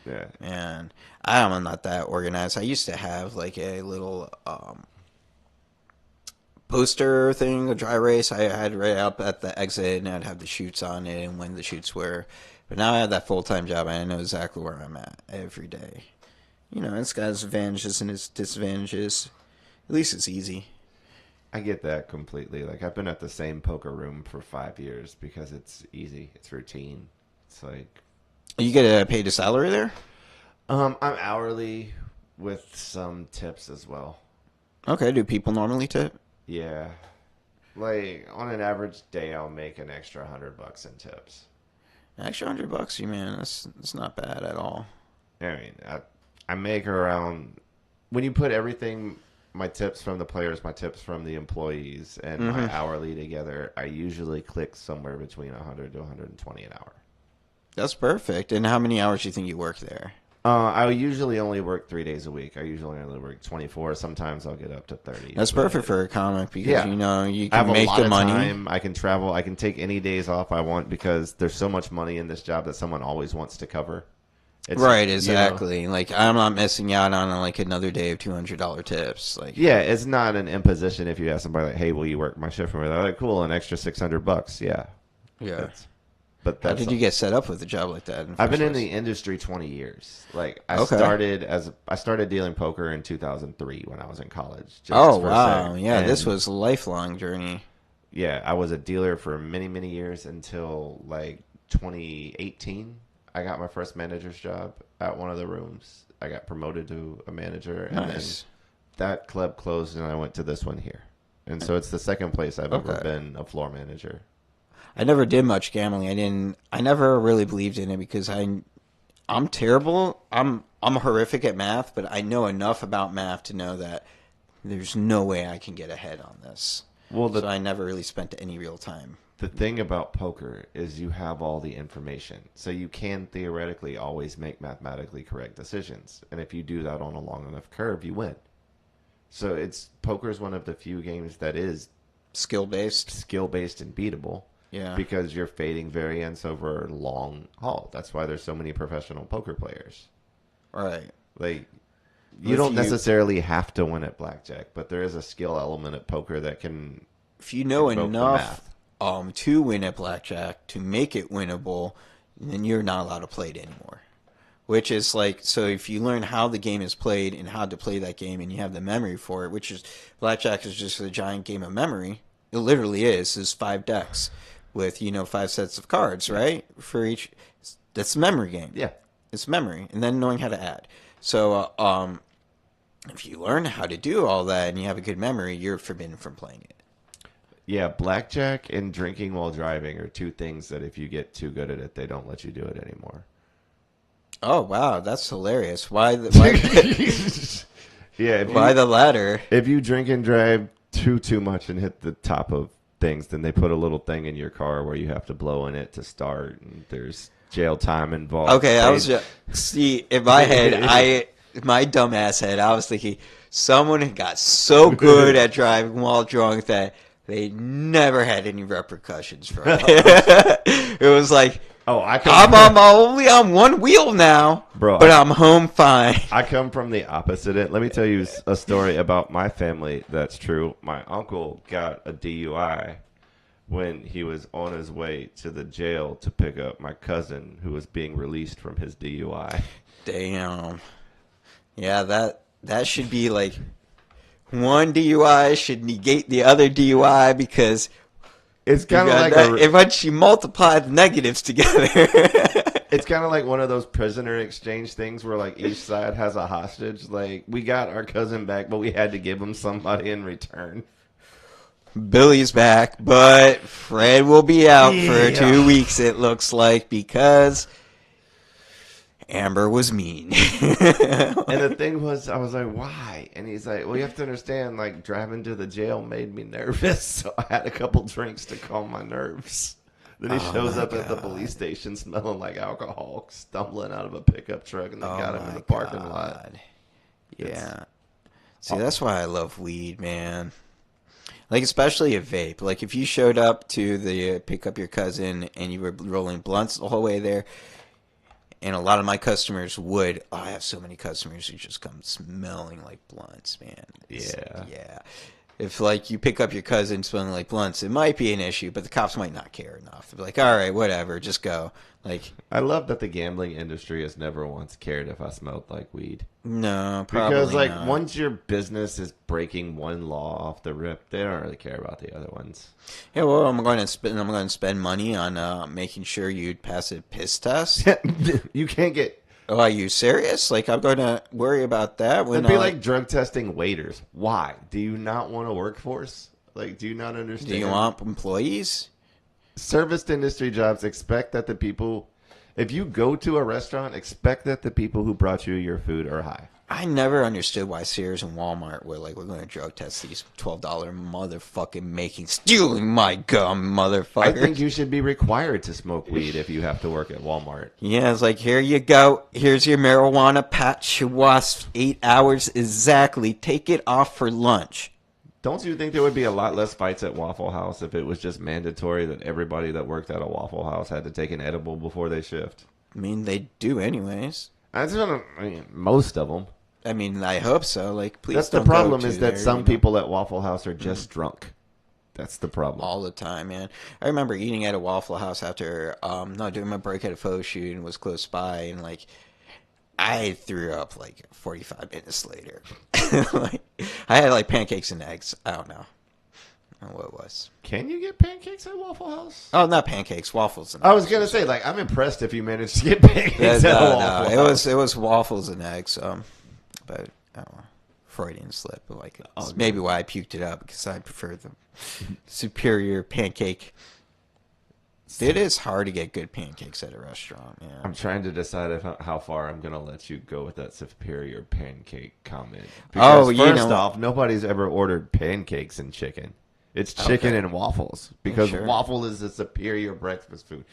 Speaker 2: Yeah.
Speaker 1: And I'm not that organized. I used to have like a little poster thing, a dry erase. I had right up at the exit, and I'd have the shoots on it and when the shoots were. But now I have that full-time job, and I know exactly where I'm at every day. It's got its advantages and its disadvantages. At least it's easy.
Speaker 2: I get that completely. Like I've been at the same poker room for 5 years because it's easy. It's routine. It's like
Speaker 1: You get paid a salary there?
Speaker 2: I'm hourly with some tips as well.
Speaker 1: Okay, do people normally tip?
Speaker 2: Yeah. Like on an average day, I'll make an extra $100 in tips.
Speaker 1: An extra $100, you man, that's not bad at all.
Speaker 2: I mean, I make around when you put everything, my tips from the players, my tips from the employees, and my hourly together, I usually click somewhere between 100 to 120 an hour.
Speaker 1: That's perfect. And how many hours do you think you work there?
Speaker 2: I usually only work 3 days a week. I usually only work 24. Sometimes I'll get up to 30.
Speaker 1: That's perfect for a comic because
Speaker 2: Yeah.
Speaker 1: you
Speaker 2: I have
Speaker 1: can
Speaker 2: a
Speaker 1: make
Speaker 2: lot
Speaker 1: the
Speaker 2: of
Speaker 1: money.
Speaker 2: time. I can travel. I can take any days off I want because there's so much money in this job that someone always wants to cover.
Speaker 1: Right, exactly. Like I'm not missing out on like another day of $200 tips. Like
Speaker 2: Yeah, it's not an imposition if you ask somebody like, "Hey, will you work my shift for me?" They're like, "Cool, an extra $600." Yeah,
Speaker 1: yeah.
Speaker 2: that's, but
Speaker 1: How
Speaker 2: that's.
Speaker 1: did you get set up with a job like that?
Speaker 2: I've been in the industry 20 years. Like I
Speaker 1: Okay.
Speaker 2: started dealing poker in 2003 when I was in college. Just
Speaker 1: Oh
Speaker 2: for a
Speaker 1: wow,
Speaker 2: sec.
Speaker 1: yeah, this
Speaker 2: And,
Speaker 1: was a lifelong journey.
Speaker 2: yeah, I was a dealer for many, many years until like 2018. I got my first manager's job at one of the rooms. I got promoted to a manager, and
Speaker 1: Nice.
Speaker 2: then that club closed, and I went to this one here. And so it's the second place I've ever
Speaker 1: Okay.
Speaker 2: been a floor manager.
Speaker 1: I never did much gambling. I never really believed in it because I'm terrible. I'm horrific at math, but I know enough about math to know that there's no way I can get ahead on this.
Speaker 2: Well,
Speaker 1: So I never really spent any real time.
Speaker 2: the thing about poker is you have all the information. So you can theoretically always make mathematically correct decisions. And if you do that on a long enough curve, you win. So poker is one of the few games that is
Speaker 1: Skill based.
Speaker 2: skill based and beatable.
Speaker 1: Yeah.
Speaker 2: Because you're fading variance over long haul. That's why there's so many professional poker players.
Speaker 1: Right.
Speaker 2: Like
Speaker 1: If
Speaker 2: you don't
Speaker 1: you-
Speaker 2: necessarily have to win at blackjack, but there is a skill element at poker that can
Speaker 1: If you know
Speaker 2: invoke the
Speaker 1: enough to win at blackjack to make it winnable, then you're not allowed to play it anymore. Which is like, so if you learn how the game is played and how to play that game and you have the memory for it, which is, blackjack is just a giant game of memory. It literally is. There's 5 decks with, 5 sets of cards, right? For each, that's a memory game.
Speaker 2: Yeah.
Speaker 1: It's memory. And then knowing how to add. So, if you learn how to do all that and you have a good memory, you're forbidden from playing it.
Speaker 2: Yeah, blackjack and drinking while driving are two things that if you get too good at it, they don't let you do it anymore.
Speaker 1: Oh wow, that's hilarious. Why
Speaker 2: Yeah,
Speaker 1: why the latter?
Speaker 2: if you drink and drive too much and hit the top of things, then they put a little thing in your car where you have to blow in it to start, and there's jail time involved.
Speaker 1: Okay, I was just see in my head, my dumbass head, I was thinking someone got so good at driving while drunk that they never had any repercussions from it. It was like, I'm only on one wheel now,
Speaker 2: Bro,
Speaker 1: but I'm home fine.
Speaker 2: I come from the opposite end. Let me tell you a story about my family that's true. My uncle got a DUI when he was on his way to the jail to pick up my cousin who was being released from his DUI.
Speaker 1: Damn. Yeah, that should be like one DUI should negate the other DUI because
Speaker 2: It's kind of like
Speaker 1: if once you multiply the negatives together.
Speaker 2: it's kind of like one of those prisoner exchange things where like each side has a hostage. Like we got our cousin back, but we had to give him somebody in return.
Speaker 1: Billy's back, but Fred will be out for 2 weeks, it looks like, because Amber was mean.
Speaker 2: And the thing was, I was like, why? And he's like, well, you have to understand, like, driving to the jail made me nervous, so I had a couple drinks to calm my nerves. Then he shows up at the police station smelling like alcohol, stumbling out of a pickup truck, and they got him in the parking lot.
Speaker 1: Yeah. See, that's why I love weed, man. Like, especially a vape. Like, if you showed up to the pick up your cousin and you were rolling blunts the whole way there, and a lot of my customers would. Oh, I have so many customers who just come smelling like blunts, man. Yeah. If, like, you pick up your cousin smelling like blunts, it might be an issue, but the cops might not care enough. They'll be like, all right, whatever, just go. Like,
Speaker 2: I love that the gambling industry has never once cared if I smelled like weed.
Speaker 1: no, probably
Speaker 2: Because, like,
Speaker 1: not.
Speaker 2: once your business is breaking one law off the rip, they don't really care about the other ones.
Speaker 1: Yeah, well, I'm going to spend money on making sure you pass a piss test.
Speaker 2: You can't get
Speaker 1: Oh, are you serious? Like, I'm going to worry about that when
Speaker 2: It'd be like drug testing waiters. Why? Do you not want a workforce? Like, do you not understand?
Speaker 1: do you want employees?
Speaker 2: Service industry jobs expect that the people, if you go to a restaurant, expect that the people who brought you your food are high.
Speaker 1: I never understood why Sears and Walmart were like, we're going to drug test these $12 motherfucking stealing my gum, motherfucker.
Speaker 2: I think you should be required to smoke weed if you have to work at Walmart.
Speaker 1: Yeah, it's like, here you go. Here's your marijuana patch. It lasts 8 hours exactly. Take it off for lunch.
Speaker 2: Don't you think there would be a lot less fights at Waffle House if it was just mandatory that everybody that worked at a Waffle House had to take an edible before they shift?
Speaker 1: I mean, they do anyways.
Speaker 2: I mean, most of them.
Speaker 1: I mean, I hope so. Like, please
Speaker 2: That's
Speaker 1: don't
Speaker 2: the problem
Speaker 1: go
Speaker 2: is
Speaker 1: to
Speaker 2: that
Speaker 1: there,
Speaker 2: some
Speaker 1: you know?
Speaker 2: people at Waffle House are just drunk. That's the problem.
Speaker 1: All the time, man. I remember eating at a Waffle House after doing my break at a photo shoot and was close by, and like I threw up like 45 minutes later. Like, I had like pancakes and eggs. I don't know what it was.
Speaker 2: Can you get pancakes at Waffle House?
Speaker 1: Oh, not pancakes, waffles. And
Speaker 2: I was
Speaker 1: eggs.
Speaker 2: gonna say, like, I'm impressed if you managed to get pancakes at a Waffle House.
Speaker 1: It was waffles and eggs. But I don't know, Freudian slip. Like, it's maybe why I puked it up, because I prefer the superior pancake. It is hard to get good pancakes at a restaurant. Yeah.
Speaker 2: I'm trying to decide how far I'm gonna let you go with that superior pancake comment. Because first off, nobody's ever ordered pancakes and chicken. It's chicken and waffles, because waffle is a superior breakfast food.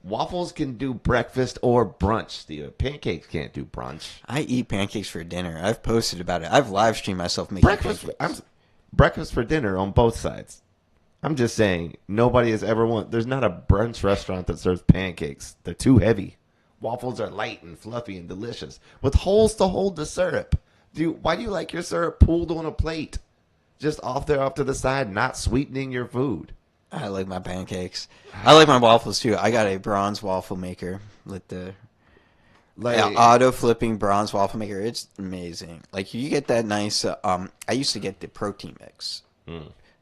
Speaker 2: Waffles can do breakfast or brunch, Steve. Pancakes can't do brunch.
Speaker 1: I eat pancakes for dinner. I've posted about it. I've live streamed myself making pancakes.
Speaker 2: Breakfast for dinner on both sides. I'm just saying, nobody has ever there's not a brunch restaurant that serves pancakes. They're too heavy. Waffles are light and fluffy and delicious, with holes to hold the syrup. Why do you like your syrup pooled on a plate? Just off to the side, not sweetening your food.
Speaker 1: I like my pancakes. I like my waffles too. I got a bronze waffle maker with the auto flipping bronze waffle maker. It's amazing. Like, you get that nice. I used to get the protein mix,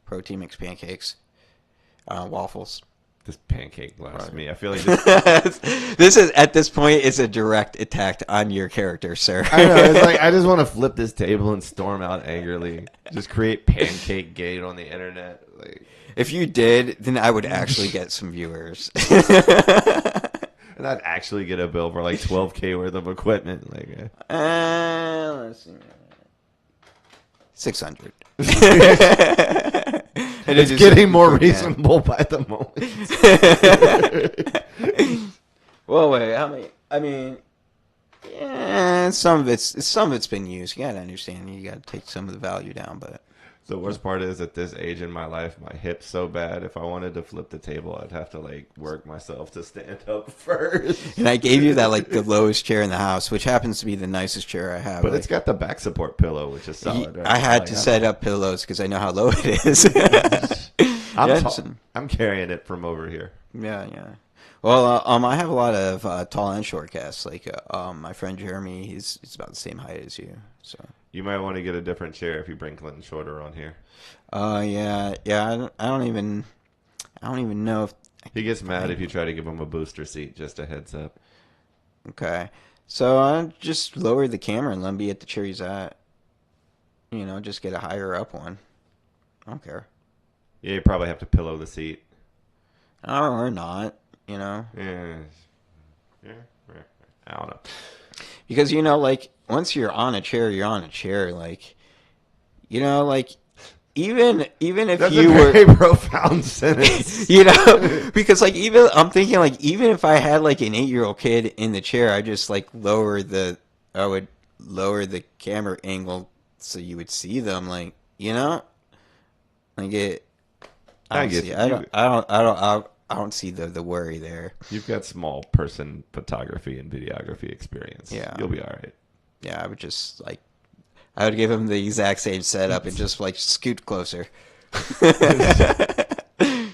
Speaker 1: protein mix pancakes, waffles.
Speaker 2: This pancake blasphemy. I feel like
Speaker 1: this is, at this point, is a direct attack on your character, sir.
Speaker 2: I know. It's like, I just want to flip this table and storm out angrily. Just create pancake gate on the internet. Like,
Speaker 1: if you did, then I would actually get some viewers.
Speaker 2: And I'd actually get a bill for like $12K worth of equipment. Like,
Speaker 1: let's see, 600. And
Speaker 2: it's getting more reasonable by the moment.
Speaker 1: Well, wait, how many? I mean, yeah, some of it's been used. You gotta understand. You gotta take some of the value down, but.
Speaker 2: The worst part is, at this age in my life, my hip's so bad. If I wanted to flip the table, I'd have to like work myself to stand up first.
Speaker 1: And I gave you that, like, the lowest chair in the house, which happens to be the nicest chair I have.
Speaker 2: But
Speaker 1: like,
Speaker 2: it's got the back support pillow, which is solid. Right?
Speaker 1: I had to set up pillows because I know how low it is.
Speaker 2: I'm carrying it from over here.
Speaker 1: Yeah. Well, I have a lot of tall and short guests. Like, my friend Jeremy, he's about the same height as you. So
Speaker 2: you might want to get a different chair if you bring Clinton Shorter on here.
Speaker 1: Yeah. I don't even know if
Speaker 2: he gets mad if you try to give him a booster seat. Just a heads up.
Speaker 1: Okay, so I just lower the camera and let him be at the chair he's at. You know, just get a higher up one. I don't care.
Speaker 2: Yeah, you probably have to pillow the seat.
Speaker 1: Or not. You know.
Speaker 2: Yeah. I don't know.
Speaker 1: Because, you know, like, once you're on a chair, you're on a chair. Like, you know, like, even if
Speaker 2: that's
Speaker 1: you
Speaker 2: a very profound sentence.
Speaker 1: You know, because, like, I'm thinking, like, even if I had, like, an 8-year-old kid in the chair, I just, like, I would lower the camera angle so you would see them, like, you know, like I don't see the worry there.
Speaker 2: You've got small person photography and videography experience.
Speaker 1: Yeah.
Speaker 2: You'll be all right.
Speaker 1: Yeah, I would just, like, I would give him the exact same setup and just, like, scoot closer. I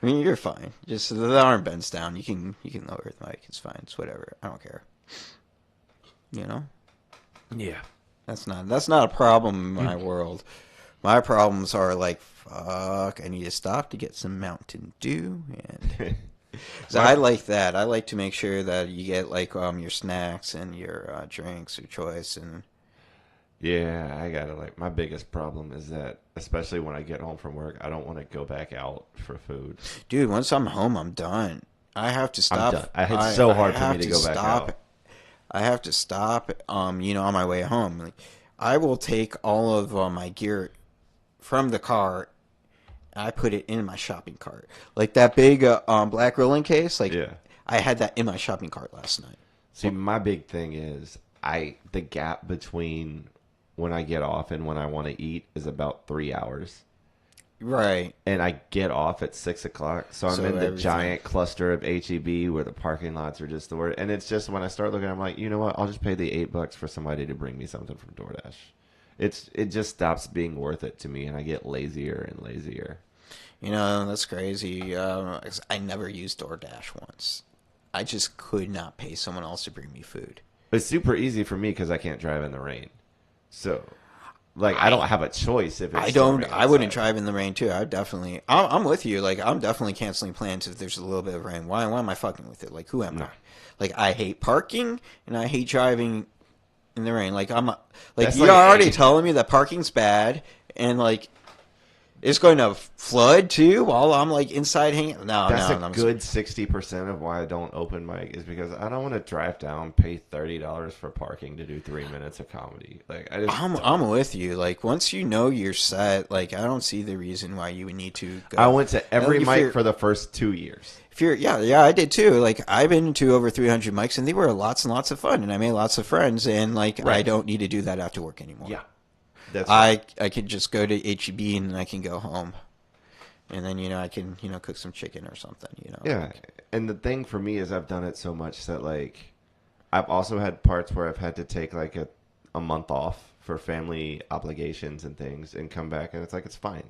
Speaker 1: mean, you're fine. Just the arm bends down. You can lower the mic. It's fine. It's whatever. I don't care. You know?
Speaker 2: Yeah.
Speaker 1: That's not a problem in my world. My problems are like, fuck, I need to stop to get some Mountain Dew and So I like that. I like to make sure that you get like your snacks and your drinks of choice. And
Speaker 2: Yeah, I gotta like my biggest problem is that especially when I get home from work, I don't want to go back out for food.
Speaker 1: dude, once I'm home, I'm done. I have to
Speaker 2: I'm
Speaker 1: stop.
Speaker 2: done. It's so
Speaker 1: I
Speaker 2: hard for me
Speaker 1: have
Speaker 2: to
Speaker 1: to
Speaker 2: go back out.
Speaker 1: stop. I have to stop. On my way home, like I will take all of my gear from the car. I put it in my shopping cart, like that big black rolling case. Like
Speaker 2: Yeah.
Speaker 1: I had that in my shopping cart last night.
Speaker 2: See, my big thing is the gap between when I get off and when I want to eat is about 3 hours.
Speaker 1: Right.
Speaker 2: And I get off at 6 o'clock, so I'm
Speaker 1: So
Speaker 2: in the
Speaker 1: everything.
Speaker 2: giant cluster of HEB where the parking lots are just the word. And it's just when I start looking, I'm like, you know what? I'll just pay the $8 for somebody to bring me something from DoorDash. It just stops being worth it to me, and I get lazier and lazier.
Speaker 1: That's crazy. 'Cause I never used DoorDash once. I just could not pay someone else to bring me food.
Speaker 2: It's super easy for me because I can't drive in the rain. So, like, I don't have a choice if it's
Speaker 1: I don't.
Speaker 2: storming
Speaker 1: I wouldn't
Speaker 2: outside.
Speaker 1: drive in the rain too. I definitely. I'm with you. Like I'm definitely canceling plans if there's a little bit of rain. Why? Why am I fucking with it? Like who am
Speaker 2: No.
Speaker 1: I? Like I hate parking and I hate driving in the rain. Like
Speaker 2: That's
Speaker 1: you're
Speaker 2: like
Speaker 1: already
Speaker 2: any-
Speaker 1: telling me that parking's bad and like it's going to flood too while I'm like inside hanging. No,
Speaker 2: That's
Speaker 1: no,
Speaker 2: a
Speaker 1: no.
Speaker 2: good 60% of why I don't open mic is because I don't want to drive down, pay $30 for parking to do 3 minutes of comedy. Like I just
Speaker 1: I'm with you. Like once you know you're set, like I don't see the reason why you would need to go.
Speaker 2: I went to every
Speaker 1: If
Speaker 2: mic
Speaker 1: you're-
Speaker 2: for the first 2 years.
Speaker 1: If you're, yeah, I did too. Like I've been to over 300 mics, and they were lots and lots of fun, and I made lots of friends. And like I
Speaker 2: Right.
Speaker 1: don't need to do that after work anymore.
Speaker 2: Yeah, that's right.
Speaker 1: I could just go to HEB and I can go home, and then I can cook some chicken or something.
Speaker 2: Yeah, and the thing for me is I've done it so much that like I've also had parts where I've had to take like a month off for family obligations and things and come back and it's like it's fine.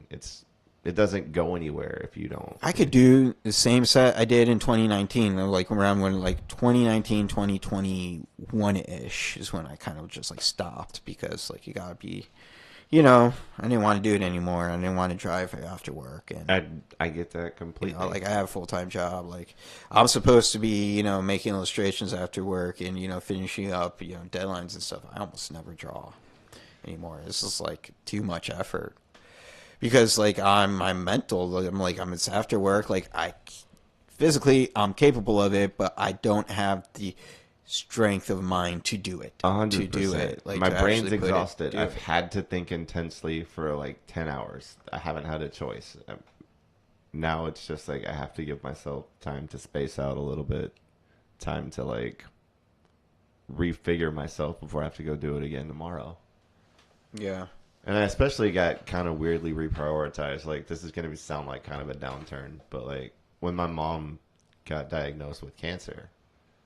Speaker 2: It doesn't go anywhere if you don't.
Speaker 1: I could do the same set I did in 2019, like around when like 2019, 2021 ish is when I kind of just like stopped because like you gotta be. I didn't want to do it anymore. I didn't want to drive after work, and
Speaker 2: I get that completely.
Speaker 1: like I have a full time job. Like I'm supposed to be, making illustrations after work and finishing up, deadlines and stuff. I almost never draw anymore. It's just like too much effort because like I'm mental. Like, it's after work. Like physically I'm capable of it, but I don't have the strength of mind to do it.
Speaker 2: 100%.
Speaker 1: To do it. Like
Speaker 2: my
Speaker 1: to
Speaker 2: brain's
Speaker 1: actually put it-
Speaker 2: exhausted.
Speaker 1: do
Speaker 2: I've
Speaker 1: it.
Speaker 2: had to think intensely for like 10 hours. I haven't had a choice. Now it's just like I have to give myself time to space out a little bit, time to like refigure myself before I have to go do it again tomorrow.
Speaker 1: Yeah.
Speaker 2: And I especially got kind of weirdly reprioritized. Like this is going to sound like kind of a downturn, but like when my mom got diagnosed with cancer,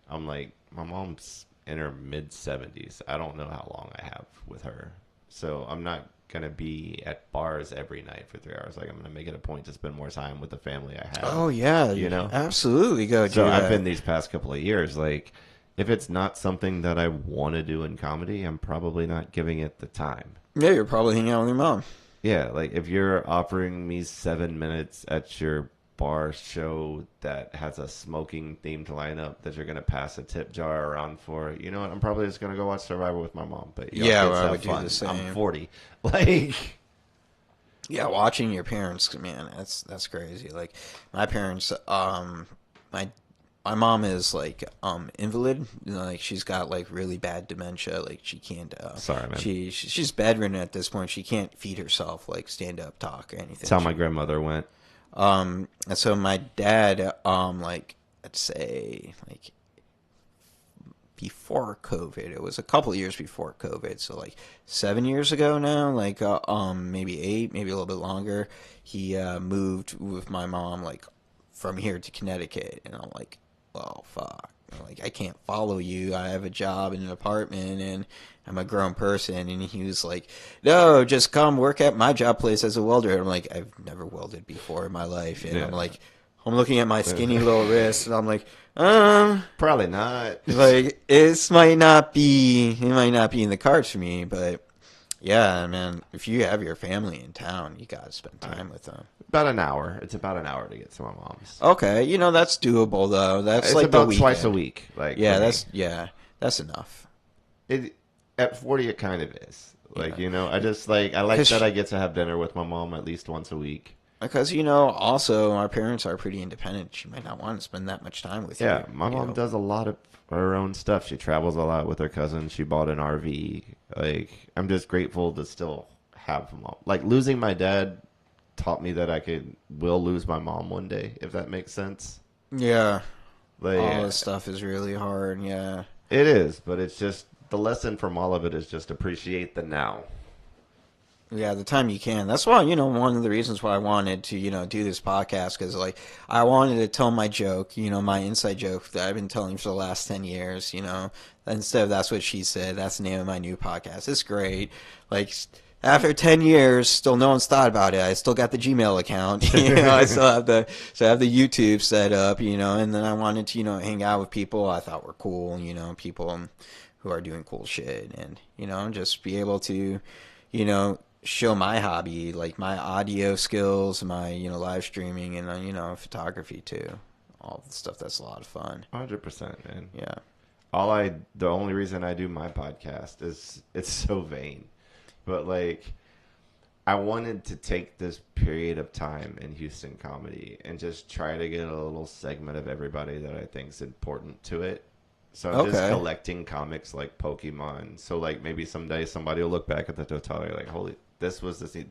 Speaker 2: I'm like, my mom's in her mid 70s. I don't know how long I have with her. So I'm not going to be at bars every night for 3 hours. Like I'm going to make it a point to spend more time with the family I have.
Speaker 1: Oh yeah, absolutely go do
Speaker 2: So
Speaker 1: that.
Speaker 2: I've been these past couple of years, like if it's not something that I want to do in comedy, I'm probably not giving it the time.
Speaker 1: Yeah, you're probably hanging out with your mom.
Speaker 2: Yeah, like if you're offering me 7 minutes at your bar show that has a smoking themed lineup that you're gonna pass a tip jar around for, you know what? I'm probably just gonna go watch Survivor with my mom. But y'all
Speaker 1: Yeah,
Speaker 2: kids
Speaker 1: well, I
Speaker 2: have
Speaker 1: would do
Speaker 2: fun.
Speaker 1: the same.
Speaker 2: I'm 40. Like,
Speaker 1: Yeah, watching your parents, man, that's crazy. Like my parents, my mom is like invalid. Like she's got like really bad dementia. Like she can't.
Speaker 2: Sorry, man.
Speaker 1: She's bedridden at this point. She can't feed herself, like stand up, talk, or anything.
Speaker 2: that's how my grandmother went.
Speaker 1: And so my dad, like let's say like before COVID, it was a couple of years before COVID, so like 7 years ago now, like maybe 8, maybe a little bit longer. He moved with my mom like from here to Connecticut, and I'm like, well, fuck. Like I can't follow you. I have a job in an apartment, and I'm a grown person. And he was like, "No, just come work at my job place as a welder." And I'm like, "I've never welded before in my life," and
Speaker 2: Yeah.
Speaker 1: I'm like, I'm looking at my skinny little wrist, and I'm like,
Speaker 2: Probably not.
Speaker 1: like it might not be in the cards for me, but Yeah, man. If you have your family in town, you gotta spend
Speaker 2: Uh,
Speaker 1: time with them.
Speaker 2: about an hour. It's about an hour to get to my mom's.
Speaker 1: Okay, that's doable though. That's
Speaker 2: It's
Speaker 1: like the
Speaker 2: about twice a
Speaker 1: weekend.
Speaker 2: week, like for
Speaker 1: Yeah,
Speaker 2: me.
Speaker 1: that's enough.
Speaker 2: It at 40, it kind of is. Like
Speaker 1: Yeah,
Speaker 2: I just like I like that
Speaker 1: because
Speaker 2: I get to have dinner with my mom at least once a week.
Speaker 1: also our parents are pretty independent. She might not want to spend that much time with
Speaker 2: Yeah,
Speaker 1: you.
Speaker 2: my mom does a lot of her own stuff. She travels a lot with her cousin. She bought an RV. Like I'm just grateful to still have mom. Like losing my dad taught me that will lose my mom one day, if that makes sense.
Speaker 1: Yeah, all this
Speaker 2: Like
Speaker 1: stuff is really hard. Yeah.
Speaker 2: it is, but it's just the lesson from all of it is just appreciate the now.
Speaker 1: Yeah, the time you can. That's why, one of the reasons why I wanted to, do this podcast because, like, I wanted to tell my joke, my inside joke that I've been telling for the last 10 years, instead of That's What She Said. That's the name of my new podcast. It's great. Like, after 10 years, still no one's thought about it. I still got the Gmail account, I still have I have the YouTube set up, and then I wanted to, hang out with people I thought were cool, people who are doing cool shit and, just be able to, you know, show my hobby, like my audio skills, my live streaming, and photography too. All the stuff that's a lot of fun.
Speaker 2: 100%, man.
Speaker 1: Yeah.
Speaker 2: The only reason I do my podcast is it's so vain. But like I wanted to take this period of time in Houston comedy and just try to get a little segment of everybody that I think is important to it. So I'm just
Speaker 1: Okay.
Speaker 2: collecting comics like Pokemon. So like maybe someday somebody will look back at the totality like, holy,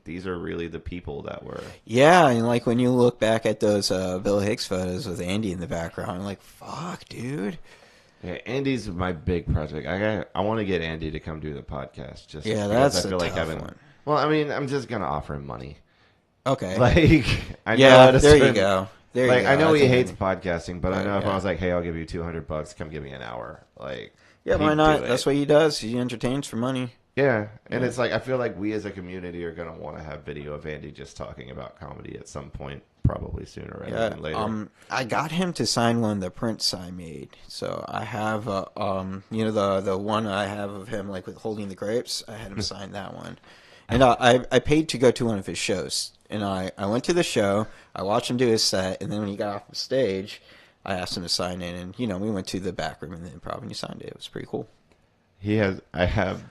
Speaker 2: these are really the people that were.
Speaker 1: Yeah, and like when you look back at those Bill Hicks photos with Andy in the background, like fuck, dude.
Speaker 2: Yeah, Andy's my big project. I want to get Andy to come do the podcast just
Speaker 1: Yeah,
Speaker 2: because I
Speaker 1: that's a
Speaker 2: feel like
Speaker 1: tough
Speaker 2: having.
Speaker 1: one.
Speaker 2: Well, I mean, I'm just gonna offer him money.
Speaker 1: Okay.
Speaker 2: Like I know
Speaker 1: Yeah,
Speaker 2: at a
Speaker 1: there you
Speaker 2: certain
Speaker 1: go. There you
Speaker 2: like
Speaker 1: go.
Speaker 2: I know
Speaker 1: I
Speaker 2: he
Speaker 1: think
Speaker 2: hates podcasting, but I know if I
Speaker 1: yeah.
Speaker 2: was like, "Hey, I'll give you $200, come give me an hour," like
Speaker 1: Yeah, why
Speaker 2: he'd do
Speaker 1: not? That's
Speaker 2: it.
Speaker 1: what he does. He entertains for money.
Speaker 2: Yeah, and
Speaker 1: Yeah.
Speaker 2: it's like I feel like we as a community are gonna want to have video of Andy just talking about comedy at some point, probably sooner rather
Speaker 1: Yeah,
Speaker 2: than later.
Speaker 1: I got him to sign one of the prints I made. So I have, the one I have of him like with holding the grapes. I had him sign that one, and I paid to go to one of his shows. And I went to the show. I watched him do his set, and then when he got off the stage, I asked him to sign in, and we went to the back room in the Improv, and he signed it. It was pretty cool.
Speaker 2: I have,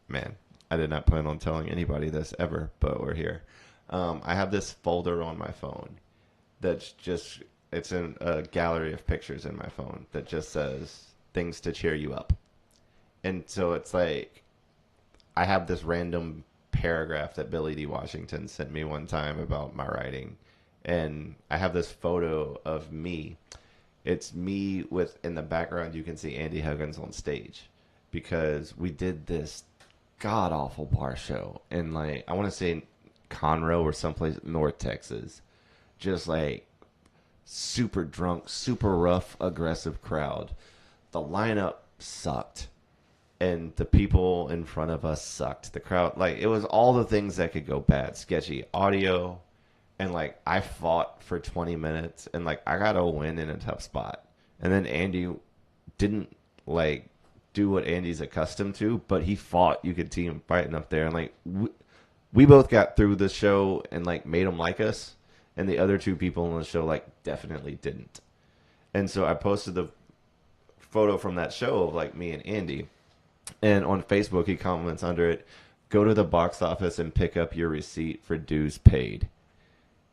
Speaker 2: man, I did not plan on telling anybody this ever, but we're here. I have this folder on my phone that's just, it's in a gallery of pictures in my phone that just says things to cheer you up. And so it's like, I have this random paragraph that Billy D. Washington sent me one time about my writing. And I have this photo of me. It's me with, in the background, you can see Andy Huggins on stage because we did this god awful bar show in like, I want to say Conroe or someplace North Texas. Just like super drunk, super rough, aggressive crowd. The lineup sucked and the people in front of us sucked. The crowd, like, it was all the things that could go bad. Sketchy audio, and like I fought for 20 minutes, and like I got a win in a tough spot. And then Andy didn't like do what Andy's accustomed to, but he fought. You could see him fighting up there, and like we both got through the show and like made him like us, and the other two people on the show like definitely didn't. And so I posted the photo from that show of like me and Andy, and on Facebook, he comments under it, "Go to the box office and pick up your receipt for dues paid."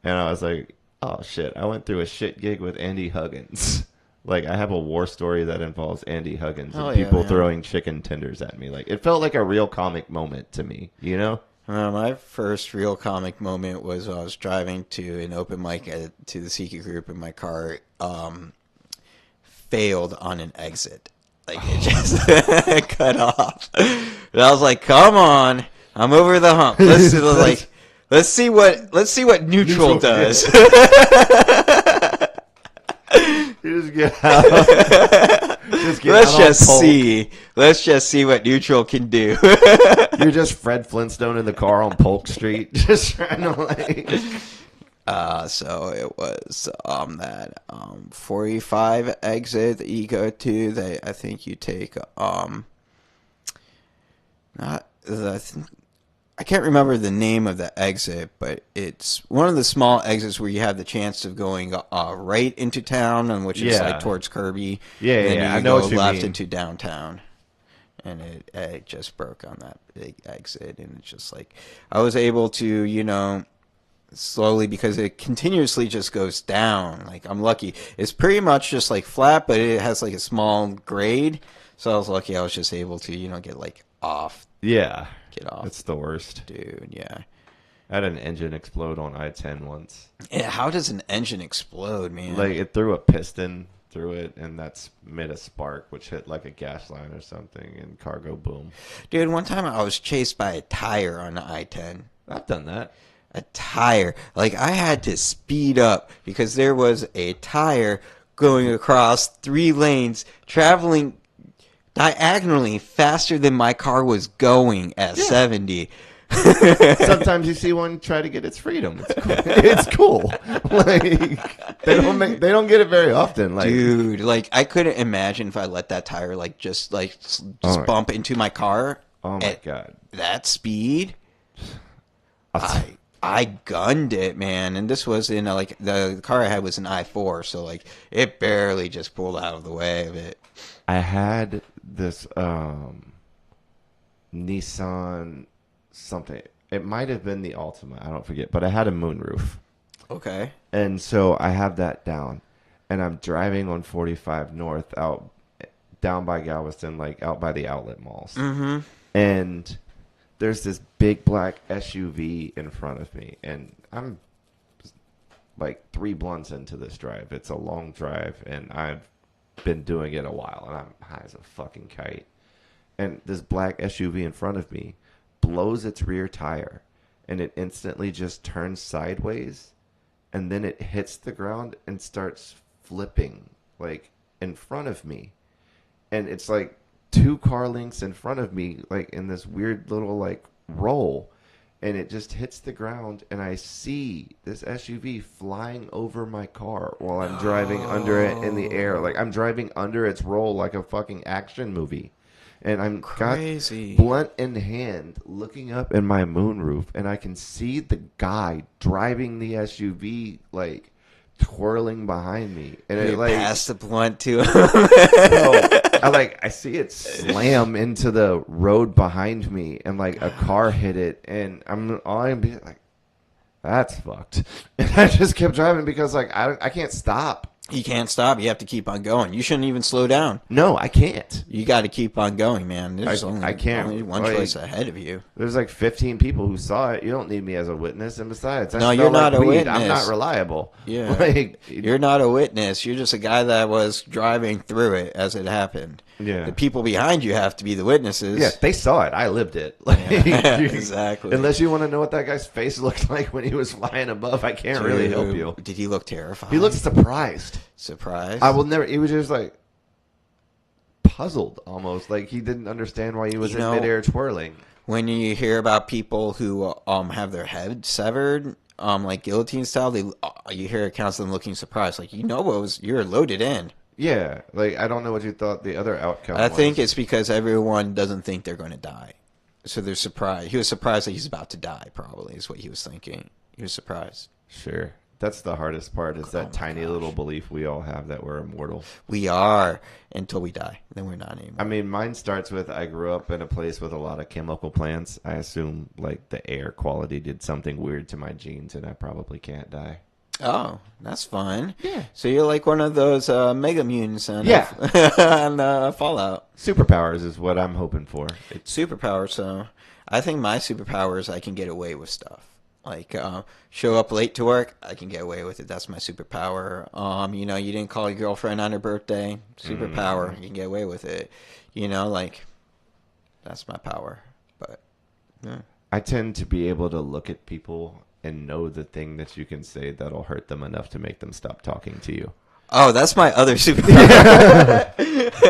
Speaker 2: And I was like, "Oh shit! I went through a shit gig with Andy Huggins. Like, I have a war story that involves Andy Huggins and
Speaker 1: Oh yeah,
Speaker 2: people
Speaker 1: man.
Speaker 2: throwing chicken tenders at me. Like, it felt like a real comic moment to me, you know?"
Speaker 1: My first real comic moment was when I was driving to an open mic to the Seeker group, and my car failed on an exit. Like it just cut off. And I was like, "Come on, I'm over the hump. Let's see what neutral
Speaker 2: Neutral,
Speaker 1: does."
Speaker 2: You just get out. Just get
Speaker 1: Let's
Speaker 2: out on
Speaker 1: just
Speaker 2: Polk.
Speaker 1: see. Let's just see what neutral can do.
Speaker 2: You're just Fred Flintstone in the car on Polk Street, just trying to like.
Speaker 1: So it was that 45 exit that you go to. I think you take not I think I can't remember the name of the exit, but it's one of the small exits where you have the chance of going right into town, and which is like
Speaker 2: Yeah.
Speaker 1: towards Kirby,
Speaker 2: Yeah,
Speaker 1: and
Speaker 2: yeah,
Speaker 1: then
Speaker 2: yeah. I
Speaker 1: you
Speaker 2: know
Speaker 1: go
Speaker 2: what you
Speaker 1: left
Speaker 2: mean.
Speaker 1: into downtown. And it just broke on that big exit, and it's just like I was able to, slowly, because it continuously just goes down. Like I'm lucky. It's pretty much just like flat, but it has like a small grade. So I was lucky I was just able to, get like
Speaker 2: Yeah.
Speaker 1: get off,
Speaker 2: It's the worst.
Speaker 1: dude. Yeah.
Speaker 2: I had an engine explode on I-10 once.
Speaker 1: Yeah, how does an engine explode, man?
Speaker 2: Like it threw a piston through it, and that's made a spark, which hit like a gas line or something, and cargo boom.
Speaker 1: Dude, one time I was chased by a tire on the I-10.
Speaker 2: I've done that.
Speaker 1: A tire. Like I had to speed up because there was a tire going across 3 lanes, traveling diagonally faster than my car was going at
Speaker 2: Yeah.
Speaker 1: 70.
Speaker 2: Sometimes you see one try to get its freedom. It's cool. It's cool. Like they don't get it very often. Like
Speaker 1: Dude, like I couldn't imagine if I let that tire
Speaker 2: Oh my-
Speaker 1: bump into my car
Speaker 2: oh my
Speaker 1: at
Speaker 2: god.
Speaker 1: that speed.
Speaker 2: I'll t-
Speaker 1: I gunned it, man, and this was in like the car I had was an i4, so like it barely just pulled out of the way of it.
Speaker 2: I had this Nissan something. It might have been the Altima. I don't forget, but I had a moonroof.
Speaker 1: Okay.
Speaker 2: And so I have that down, and I'm driving on 45 North out down by Galveston, like out by the outlet malls.
Speaker 1: Mm-hmm.
Speaker 2: And there's this big black SUV in front of me, and I'm like 3 blunts into this drive. It's a long drive, and I've been doing it a while, and I'm high as a fucking kite. And this black SUV in front of me blows its rear tire, and it instantly just turns sideways, and then it hits the ground and starts flipping like in front of me, and it's like 2 car lengths in front of me, like in this weird little like roll, and it just hits the ground, and I see this SUV flying over my car while I'm driving under it in the air, like I'm driving under its roll like a fucking action movie. And I'm
Speaker 1: Crazy.
Speaker 2: got blunt in hand looking up in my moonroof, and I can see the guy driving the SUV like twirling behind me, and it
Speaker 1: You
Speaker 2: like
Speaker 1: passed the blunt to him.
Speaker 2: so I see it slam into the road behind me, and like a car hit it, and I'm be like, that's fucked. And I just kept driving because like I can't stop.
Speaker 1: You can't stop. You have to keep on going. You shouldn't even slow down.
Speaker 2: No, I can't.
Speaker 1: You got to keep on going, man. There's
Speaker 2: I can't.
Speaker 1: only one
Speaker 2: Like,
Speaker 1: choice ahead of you.
Speaker 2: There's like 15 people who saw it. You don't need me as a witness. And besides, I
Speaker 1: No,
Speaker 2: smell
Speaker 1: you're not
Speaker 2: like
Speaker 1: a
Speaker 2: weed. I'm
Speaker 1: witness.
Speaker 2: not reliable.
Speaker 1: Yeah.
Speaker 2: Like,
Speaker 1: You're not a witness. You're just a guy that was driving through it as it happened.
Speaker 2: yeah.
Speaker 1: The people behind you have to be the witnesses.
Speaker 2: Yeah, they saw it. I lived it. Like,
Speaker 1: Yeah, exactly.
Speaker 2: Unless you want to know what that guy's face looked like when he was flying above, I can't really help
Speaker 1: Dude,
Speaker 2: you.
Speaker 1: Did he look terrified?
Speaker 2: He looked surprised.
Speaker 1: surprised.
Speaker 2: I will never. He was just like puzzled, almost like he didn't understand why he was
Speaker 1: You
Speaker 2: in
Speaker 1: know-
Speaker 2: midair twirling.
Speaker 1: When you hear about people who have their head severed, like guillotine style, you hear accounts of them looking surprised. Like you're loaded in.
Speaker 2: Yeah, like I don't know what you thought the other outcome.
Speaker 1: I
Speaker 2: was.
Speaker 1: think it's because everyone doesn't think they're going to die, so they're surprised. He was surprised that he's about to die. Probably is what he was thinking. He was surprised.
Speaker 2: Sure. That's the hardest part is
Speaker 1: Oh
Speaker 2: that
Speaker 1: my
Speaker 2: tiny
Speaker 1: gosh.
Speaker 2: little belief we all have that we're immortal.
Speaker 1: We are until we die. Then we're not anymore.
Speaker 2: I mean, mine starts with I grew up in a place with a lot of chemical plants. I assume like the air quality did something weird to my genes and I probably can't die.
Speaker 1: Oh, that's fun.
Speaker 2: Yeah.
Speaker 1: So you're like one of those mega mutants on,
Speaker 2: Yeah.
Speaker 1: on Fallout.
Speaker 2: Superpowers is what I'm hoping for. It's
Speaker 1: Superpower. So I think my superpower is I can get away with stuff. Like show up late to work, I can get away with it. That's my superpower. You didn't call your girlfriend on her birthday. Superpower. You can get away with it. Like that's my power. But yeah.
Speaker 2: I tend to be able to look at people and know the thing that you can say that'll hurt them enough to make them stop talking to you.
Speaker 1: Oh, that's my other superpower.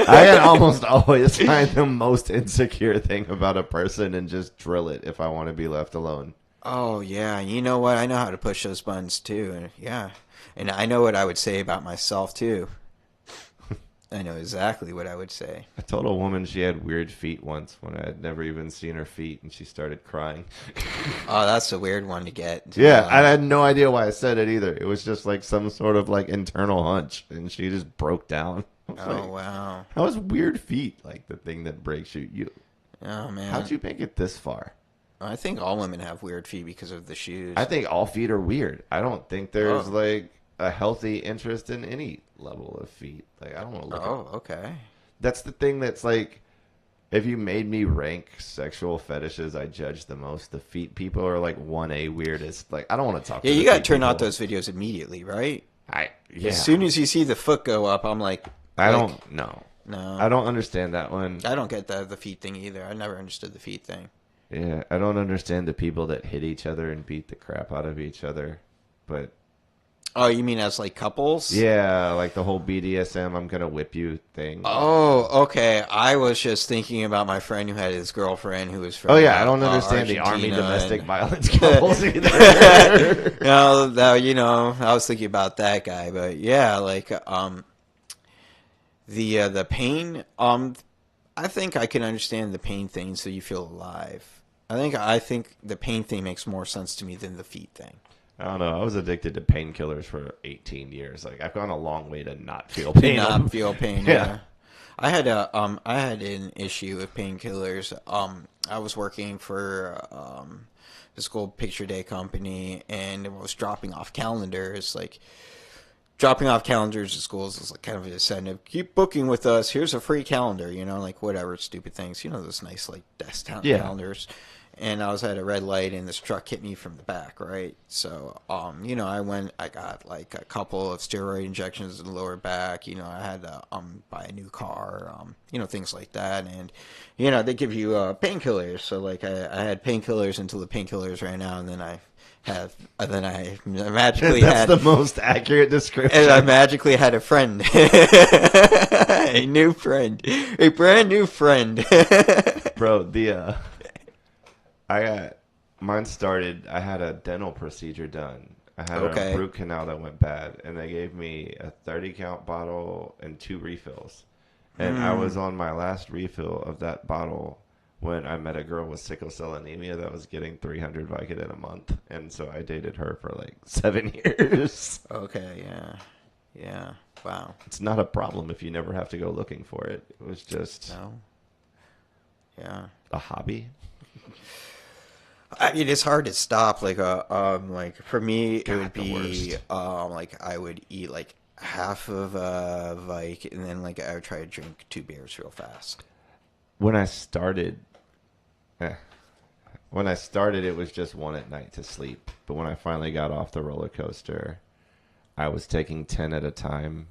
Speaker 2: I can almost always find the most insecure thing about a person and just drill it if I want to be left alone.
Speaker 1: Oh, yeah. You know what? I know how to push those buttons, too. And, yeah. And I know what I would say about myself, too. I know exactly what I would say.
Speaker 2: I told a woman she had weird feet once when I had never even seen her feet, and she started crying.
Speaker 1: Oh, that's a weird one to get, to be
Speaker 2: Yeah, I
Speaker 1: honest.
Speaker 2: had no idea why I said it either. It was just like some sort of like internal hunch, and she just broke down. I was
Speaker 1: Oh,
Speaker 2: like,
Speaker 1: wow.
Speaker 2: how is weird feet like the thing that breaks you?
Speaker 1: Oh,
Speaker 2: How'd
Speaker 1: man.
Speaker 2: you make it this far?
Speaker 1: I think all women have weird feet because of the shoes.
Speaker 2: I think all feet are weird. I don't think there's
Speaker 1: Oh.
Speaker 2: like a healthy interest in any level of feet. Like I don't want to look at.
Speaker 1: Oh, okay.
Speaker 2: That's the thing that's like, if you made me rank sexual fetishes I judge the most, the feet people are like 1A weirdest. Like I don't want to talk
Speaker 1: Yeah,
Speaker 2: to
Speaker 1: you
Speaker 2: the
Speaker 1: got to
Speaker 2: feet
Speaker 1: turn out
Speaker 2: people.
Speaker 1: those videos immediately, right?
Speaker 2: Yeah.
Speaker 1: As soon as you see the foot go up, I'm like,
Speaker 2: I
Speaker 1: like,
Speaker 2: don't know.
Speaker 1: no.
Speaker 2: I don't understand that one.
Speaker 1: I don't get the feet thing either. I never understood the feet thing.
Speaker 2: Yeah, I don't understand the people that hit each other and beat the crap out of each other. But
Speaker 1: Oh, you mean as like couples?
Speaker 2: yeah, like the whole BDSM, I'm gonna whip you thing.
Speaker 1: Oh, okay. I was just thinking about my friend who had his girlfriend who was from
Speaker 2: Oh yeah, I don't understand the army
Speaker 1: Argentina
Speaker 2: domestic
Speaker 1: and-
Speaker 2: violence couples either.
Speaker 1: No, no, I was thinking about that guy, but yeah, like the pain I think I can understand the pain thing so you feel alive. I think the pain thing makes more sense to me than the feet thing.
Speaker 2: I don't know. I was addicted to painkillers for 18 years. Like I've gone a long way to not feel
Speaker 1: To
Speaker 2: pain.
Speaker 1: not feel pain.
Speaker 2: Yeah.
Speaker 1: Yeah. I had an issue with painkillers. I was working for this old picture day company, and I was dropping off calendars. Like dropping off calendars at schools is like kind of an incentive. Keep booking with us. Here's a free calendar. Like whatever stupid things. Those nice like desktop
Speaker 2: Yeah.
Speaker 1: calendars. And I was at a red light, and this truck hit me from the back, right? So, I got like a couple of steroid injections in the lower back. I had to buy a new car, things like that. And, they give you painkillers. So, like, I had painkillers until the painkillers ran out, and then I magically
Speaker 2: That's
Speaker 1: had,
Speaker 2: the most accurate description.
Speaker 1: and I magically had a friend, a new friend, a brand new friend.
Speaker 2: Bro, mine started, I had a dental procedure done. I had
Speaker 1: Okay.
Speaker 2: a root canal that went bad, and they gave me a 30 count bottle and 2 refills. And I was on my last refill of that bottle when I met a girl with sickle cell anemia that was getting 300 Vicodin a month. And so I dated her for like 7 years.
Speaker 1: Okay, yeah. Yeah. Wow.
Speaker 2: It's not a problem if you never have to go looking for it. It was just
Speaker 1: No. Yeah.
Speaker 2: a hobby.
Speaker 1: I mean, it's hard to stop. Like for me, it
Speaker 2: God,
Speaker 1: would
Speaker 2: the
Speaker 1: be
Speaker 2: worst.
Speaker 1: like I would eat like half of a Vike, and then like I would try to drink 2 beers real fast.
Speaker 2: When I started, eh, when I started, it was just one at night to sleep. But when I finally got off the roller coaster, I was taking 10 at a time,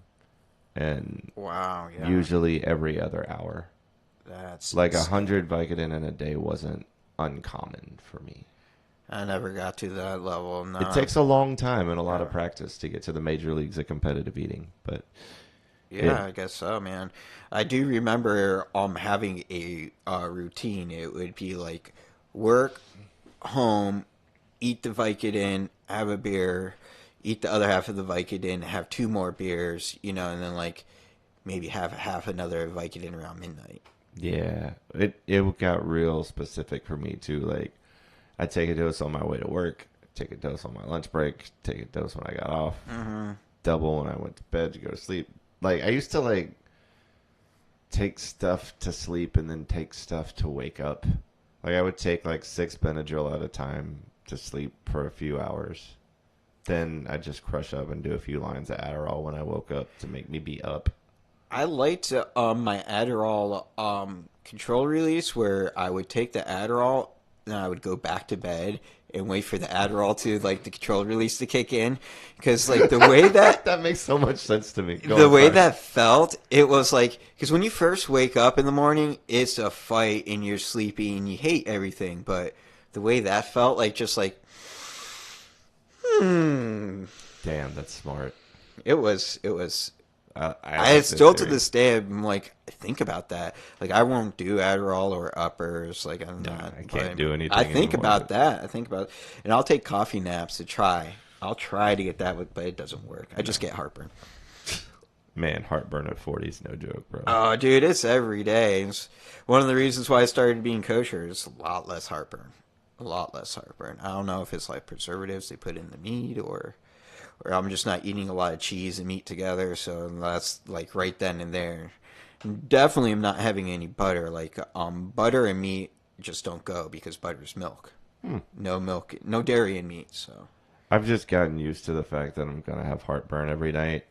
Speaker 2: and
Speaker 1: Wow. Yeah.
Speaker 2: usually every other hour.
Speaker 1: That's
Speaker 2: Like
Speaker 1: insane.
Speaker 2: 100 Vicodin in a day wasn't uncommon for me.
Speaker 1: I never got to that level. No.
Speaker 2: It takes a long time and a lot of
Speaker 1: Yeah.
Speaker 2: practice to get to the major leagues of competitive eating, but
Speaker 1: Yeah,
Speaker 2: Yeah.
Speaker 1: I guess so, man. I do remember having a routine. It would be like work, home, eat the Vicodin, have a beer, eat the other half of the Vicodin, have 2 more beers, and then like maybe have half another Vicodin around midnight.
Speaker 2: yeah, it got real specific for me too. Like, I take a dose on my way to work, take a dose on my lunch break, take a dose when I got off, double when I went to bed to go to sleep. Like, I used to like take stuff to sleep and then take stuff to wake up. Like, I would take like 6 Benadryl at a time to sleep for a few hours. Then I'd just crush up and do a few lines of Adderall when I woke up to make me be up.
Speaker 1: I liked my Adderall control release where I would take the Adderall and I would go back to bed and wait for the Adderall to like the control release to kick in because like the way that
Speaker 2: That makes so much sense to me. Go
Speaker 1: the
Speaker 2: on,
Speaker 1: way
Speaker 2: sorry.
Speaker 1: that felt, it was like because when you first wake up in the morning, it's a fight and you're sleepy and you hate everything. But the way that felt, like just like,
Speaker 2: Damn, that's smart.
Speaker 1: it was.
Speaker 2: I
Speaker 1: I
Speaker 2: like
Speaker 1: still
Speaker 2: this
Speaker 1: to
Speaker 2: theory.
Speaker 1: this day, I'm like, think about that. Like, I won't do Adderall or uppers. Like, I'm
Speaker 2: No,
Speaker 1: not.
Speaker 2: I can't
Speaker 1: but
Speaker 2: do anything
Speaker 1: I think
Speaker 2: anymore,
Speaker 1: about
Speaker 2: but-
Speaker 1: that. I think about, and I'll take coffee naps to try. I'll try to get that, but it doesn't work. I just get heartburn.
Speaker 2: Man, heartburn at 40 is no joke, bro.
Speaker 1: Oh, dude, it's every day. It's one of the reasons why I started being kosher is a lot less heartburn. A lot less heartburn. I don't know if it's like preservatives they put in the meat or I'm just not eating a lot of cheese and meat together, so that's like right then and there. Definitely am not having any butter. Like butter and meat just don't go because butter's milk.
Speaker 2: Hmm.
Speaker 1: No milk, no dairy in meat, so
Speaker 2: I've just gotten used to the fact that I'm gonna have heartburn every night.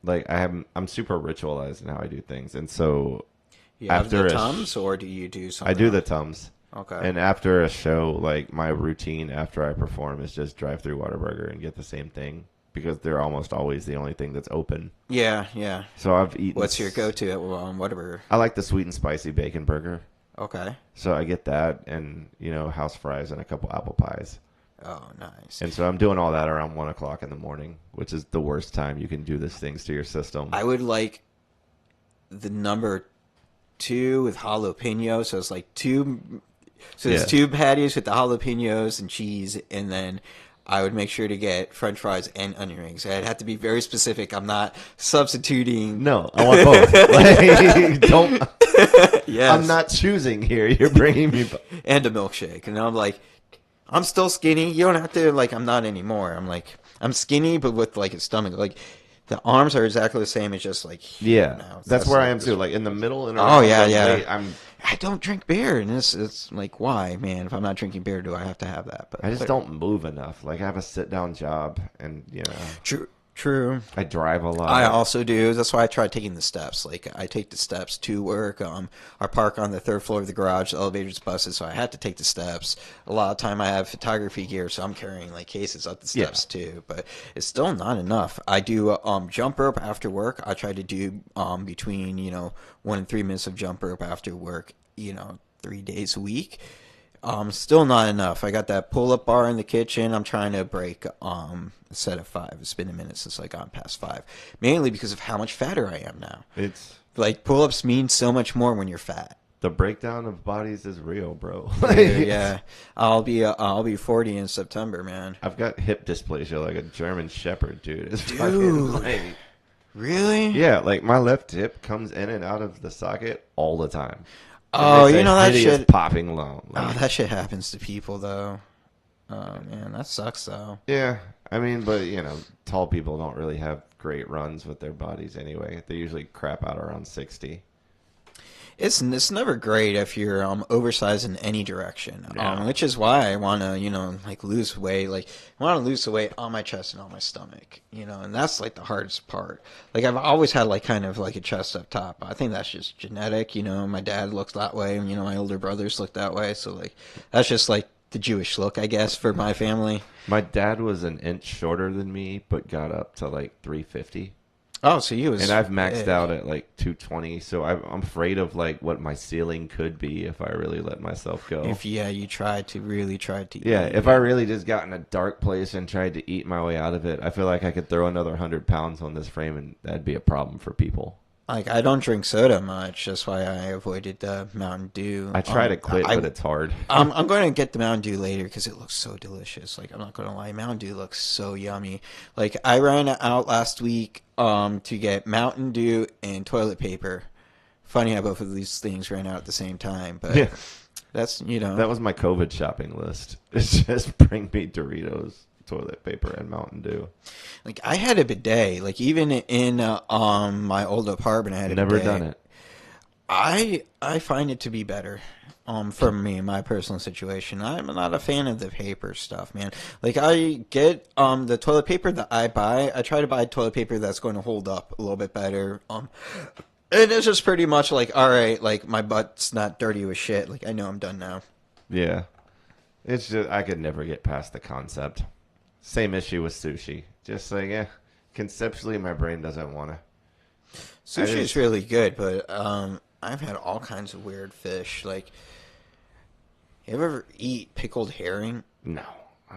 Speaker 2: Like I'm super ritualized in how I do things, and so
Speaker 1: you have
Speaker 2: after
Speaker 1: the
Speaker 2: a
Speaker 1: Tums or do you do
Speaker 2: I
Speaker 1: something
Speaker 2: do the
Speaker 1: else?
Speaker 2: Tums.
Speaker 1: Okay.
Speaker 2: And after a show, like my routine after I perform is just drive through Whataburger and get the same thing because they're almost always the only thing that's open.
Speaker 1: Yeah, yeah.
Speaker 2: So I've eaten.
Speaker 1: What's your go-to at whatever?
Speaker 2: I like the sweet and spicy bacon burger.
Speaker 1: Okay.
Speaker 2: So I get that and, house fries and a couple apple pies.
Speaker 1: Oh, nice.
Speaker 2: And so I'm doing all that around 1 o'clock in the morning, which is the worst time you can do these things to your system.
Speaker 1: I would like the number two with jalapeno. So it's like two. So there's
Speaker 2: Yeah.
Speaker 1: two patties with the jalapenos and cheese, and then I would make sure to get French fries and onion rings. I'd have to be very specific. I'm not substituting.
Speaker 2: No, I want both. Like, don't.
Speaker 1: Yes.
Speaker 2: I'm not choosing here. You're bringing me.
Speaker 1: And a milkshake, and I'm like, I'm still skinny. You don't have to like. I'm not anymore. I'm like, I'm skinny, but with like a stomach. Like the arms are exactly the same. It's just like here
Speaker 2: Yeah,
Speaker 1: now.
Speaker 2: that's where
Speaker 1: like
Speaker 2: I am
Speaker 1: this.
Speaker 2: too. Like in the middle and
Speaker 1: Oh,
Speaker 2: around
Speaker 1: yeah,
Speaker 2: the
Speaker 1: yeah.
Speaker 2: weight,
Speaker 1: I don't drink beer, and it's like, why, man? If I'm not drinking beer, do I have to have that? But
Speaker 2: I just don't move enough. Like I have a sit down job, and
Speaker 1: True.
Speaker 2: I drive a lot.
Speaker 1: I also do. That's why I try taking the steps. Like I take the steps to work. I park on the third floor of the garage. The elevator's busted, so I have to take the steps. A lot of time I have photography gear, so I'm carrying like cases up the steps too. But it's still not enough. I do jump rope after work. I try to do between 1 and 3 minutes of jump rope after work. 3 days a week. Still not enough. I got that pull-up bar in the kitchen. I'm trying to break a set of 5. It's been a minute since I got past 5, mainly because of how much fatter I am now.
Speaker 2: It's
Speaker 1: Like pull-ups mean so much more when you're fat.
Speaker 2: the breakdown of bodies is real, bro.
Speaker 1: Yeah, I'll be 40 in September, man.
Speaker 2: I've got hip dysplasia like a German Shepherd, dude. It's
Speaker 1: Dude.
Speaker 2: fucking like,
Speaker 1: Really?
Speaker 2: yeah, like my left hip comes in and out of the socket all the time.
Speaker 1: Oh,
Speaker 2: It makes a
Speaker 1: that
Speaker 2: hideous
Speaker 1: shit.
Speaker 2: popping loan.
Speaker 1: Oh,
Speaker 2: Like,
Speaker 1: that shit happens to people though. Oh man, that sucks though.
Speaker 2: yeah, I mean, but tall people don't really have great runs with their bodies anyway. They usually crap out around 60.
Speaker 1: It's never great if you're oversized in any direction.
Speaker 2: Yeah.
Speaker 1: Which is why I want to like lose weight. Like I want to lose the weight on my chest and on my stomach. And that's like the hardest part. Like I've always had like kind of like a chest up top. I think that's just genetic. My dad looks that way. And, my older brothers look that way. So like that's just like the Jewish look, I guess, for my family.
Speaker 2: My dad was an inch shorter than me, but got up to like 350.
Speaker 1: Oh, so you was
Speaker 2: And I've maxed
Speaker 1: big.
Speaker 2: out at like 220, so I'm afraid of like what my ceiling could be if I really let myself go.
Speaker 1: If you tried to
Speaker 2: Yeah,
Speaker 1: eat.
Speaker 2: if I really just got in a dark place and tried to eat my way out of it, I feel like I could throw another 100 pounds on this frame, and that'd be a problem for people.
Speaker 1: Like I don't drink soda much. That's why I avoided Mountain Dew.
Speaker 2: I try to quit, but it's hard.
Speaker 1: I'm going to get the Mountain Dew later because it looks so delicious. Like I'm not going to lie, Mountain Dew looks so yummy. Like I ran out last week to get Mountain Dew and toilet paper. Funny how both of these things ran out at the same time, but
Speaker 2: Yeah.
Speaker 1: that's
Speaker 2: That was my COVID shopping list. It's just bring me Doritos, toilet paper, and Mountain Dew.
Speaker 1: like I had a bidet. Like even in my old apartment, I had a
Speaker 2: Never
Speaker 1: bidet.
Speaker 2: done it.
Speaker 1: I find it to be better. For me, my personal situation, I'm not a fan of the paper stuff, man. Like I get the toilet paper that I buy. I try to buy toilet paper that's going to hold up a little bit better. And it's just pretty much like, all right, like my butt's not dirty with shit. Like I know I'm done now.
Speaker 2: Yeah. It's just, I could never get past the concept. Same issue with sushi. Just like, conceptually, my brain doesn't want to.
Speaker 1: Sushi is really good, but I've had all kinds of weird fish. Like, you ever eat pickled herring?
Speaker 2: No.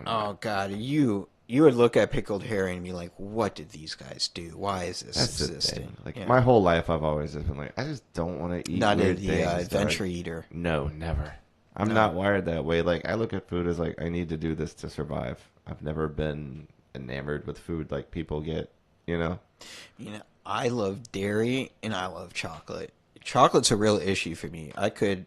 Speaker 1: Oh God, you would look at pickled herring and be like, "What did these guys do? Why is this
Speaker 2: That's the
Speaker 1: existing?"
Speaker 2: thing. Like,
Speaker 1: Yeah.
Speaker 2: my whole life, I've always just been like, I just don't want to eat
Speaker 1: Not
Speaker 2: weird
Speaker 1: the
Speaker 2: things. that are-
Speaker 1: adventure eater.
Speaker 2: No, never. I'm
Speaker 1: No.
Speaker 2: not wired that way. Like, I look at food as like, I need to do this to survive. I've never been enamored with food like people get, you know?
Speaker 1: I love dairy and I love chocolate. Chocolate's a real issue for me. I could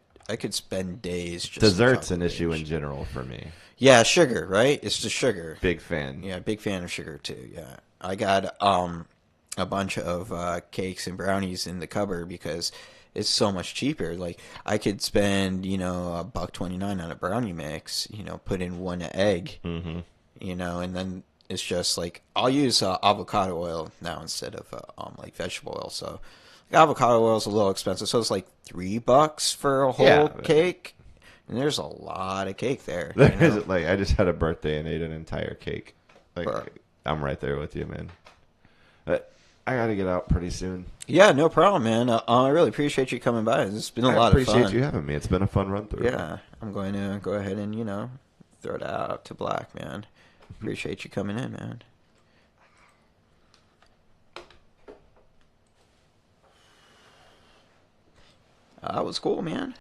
Speaker 1: spend days just on
Speaker 2: Dessert's an
Speaker 1: chocolate
Speaker 2: issue in
Speaker 1: binge.
Speaker 2: general for me.
Speaker 1: Yeah, sugar, right? It's the sugar.
Speaker 2: Big fan.
Speaker 1: Yeah, big fan of sugar too. Yeah, I got a bunch of cakes and brownies in the cupboard because it's so much cheaper. Like I could spend $1.29 on a brownie mix. Put in one egg.
Speaker 2: Hmm.
Speaker 1: And then it's just like I'll use avocado oil now instead of like vegetable oil. So avocado oil is a little expensive, so it's like $3 for a
Speaker 2: Yeah.
Speaker 1: whole cake, and there's a lot of cake there.
Speaker 2: There is like I just had a birthday and ate an entire cake. Like
Speaker 1: Bruh.
Speaker 2: I'm right there with you, man. But I gotta get out pretty soon.
Speaker 1: Yeah, no problem, man. I really appreciate you coming by. It's been a
Speaker 2: I
Speaker 1: lot of
Speaker 2: appreciate
Speaker 1: fun.
Speaker 2: you having me. It's been a fun run through.
Speaker 1: Yeah, I'm going to go ahead and throw that out to Black, man. Appreciate you coming in, man. That was cool, man.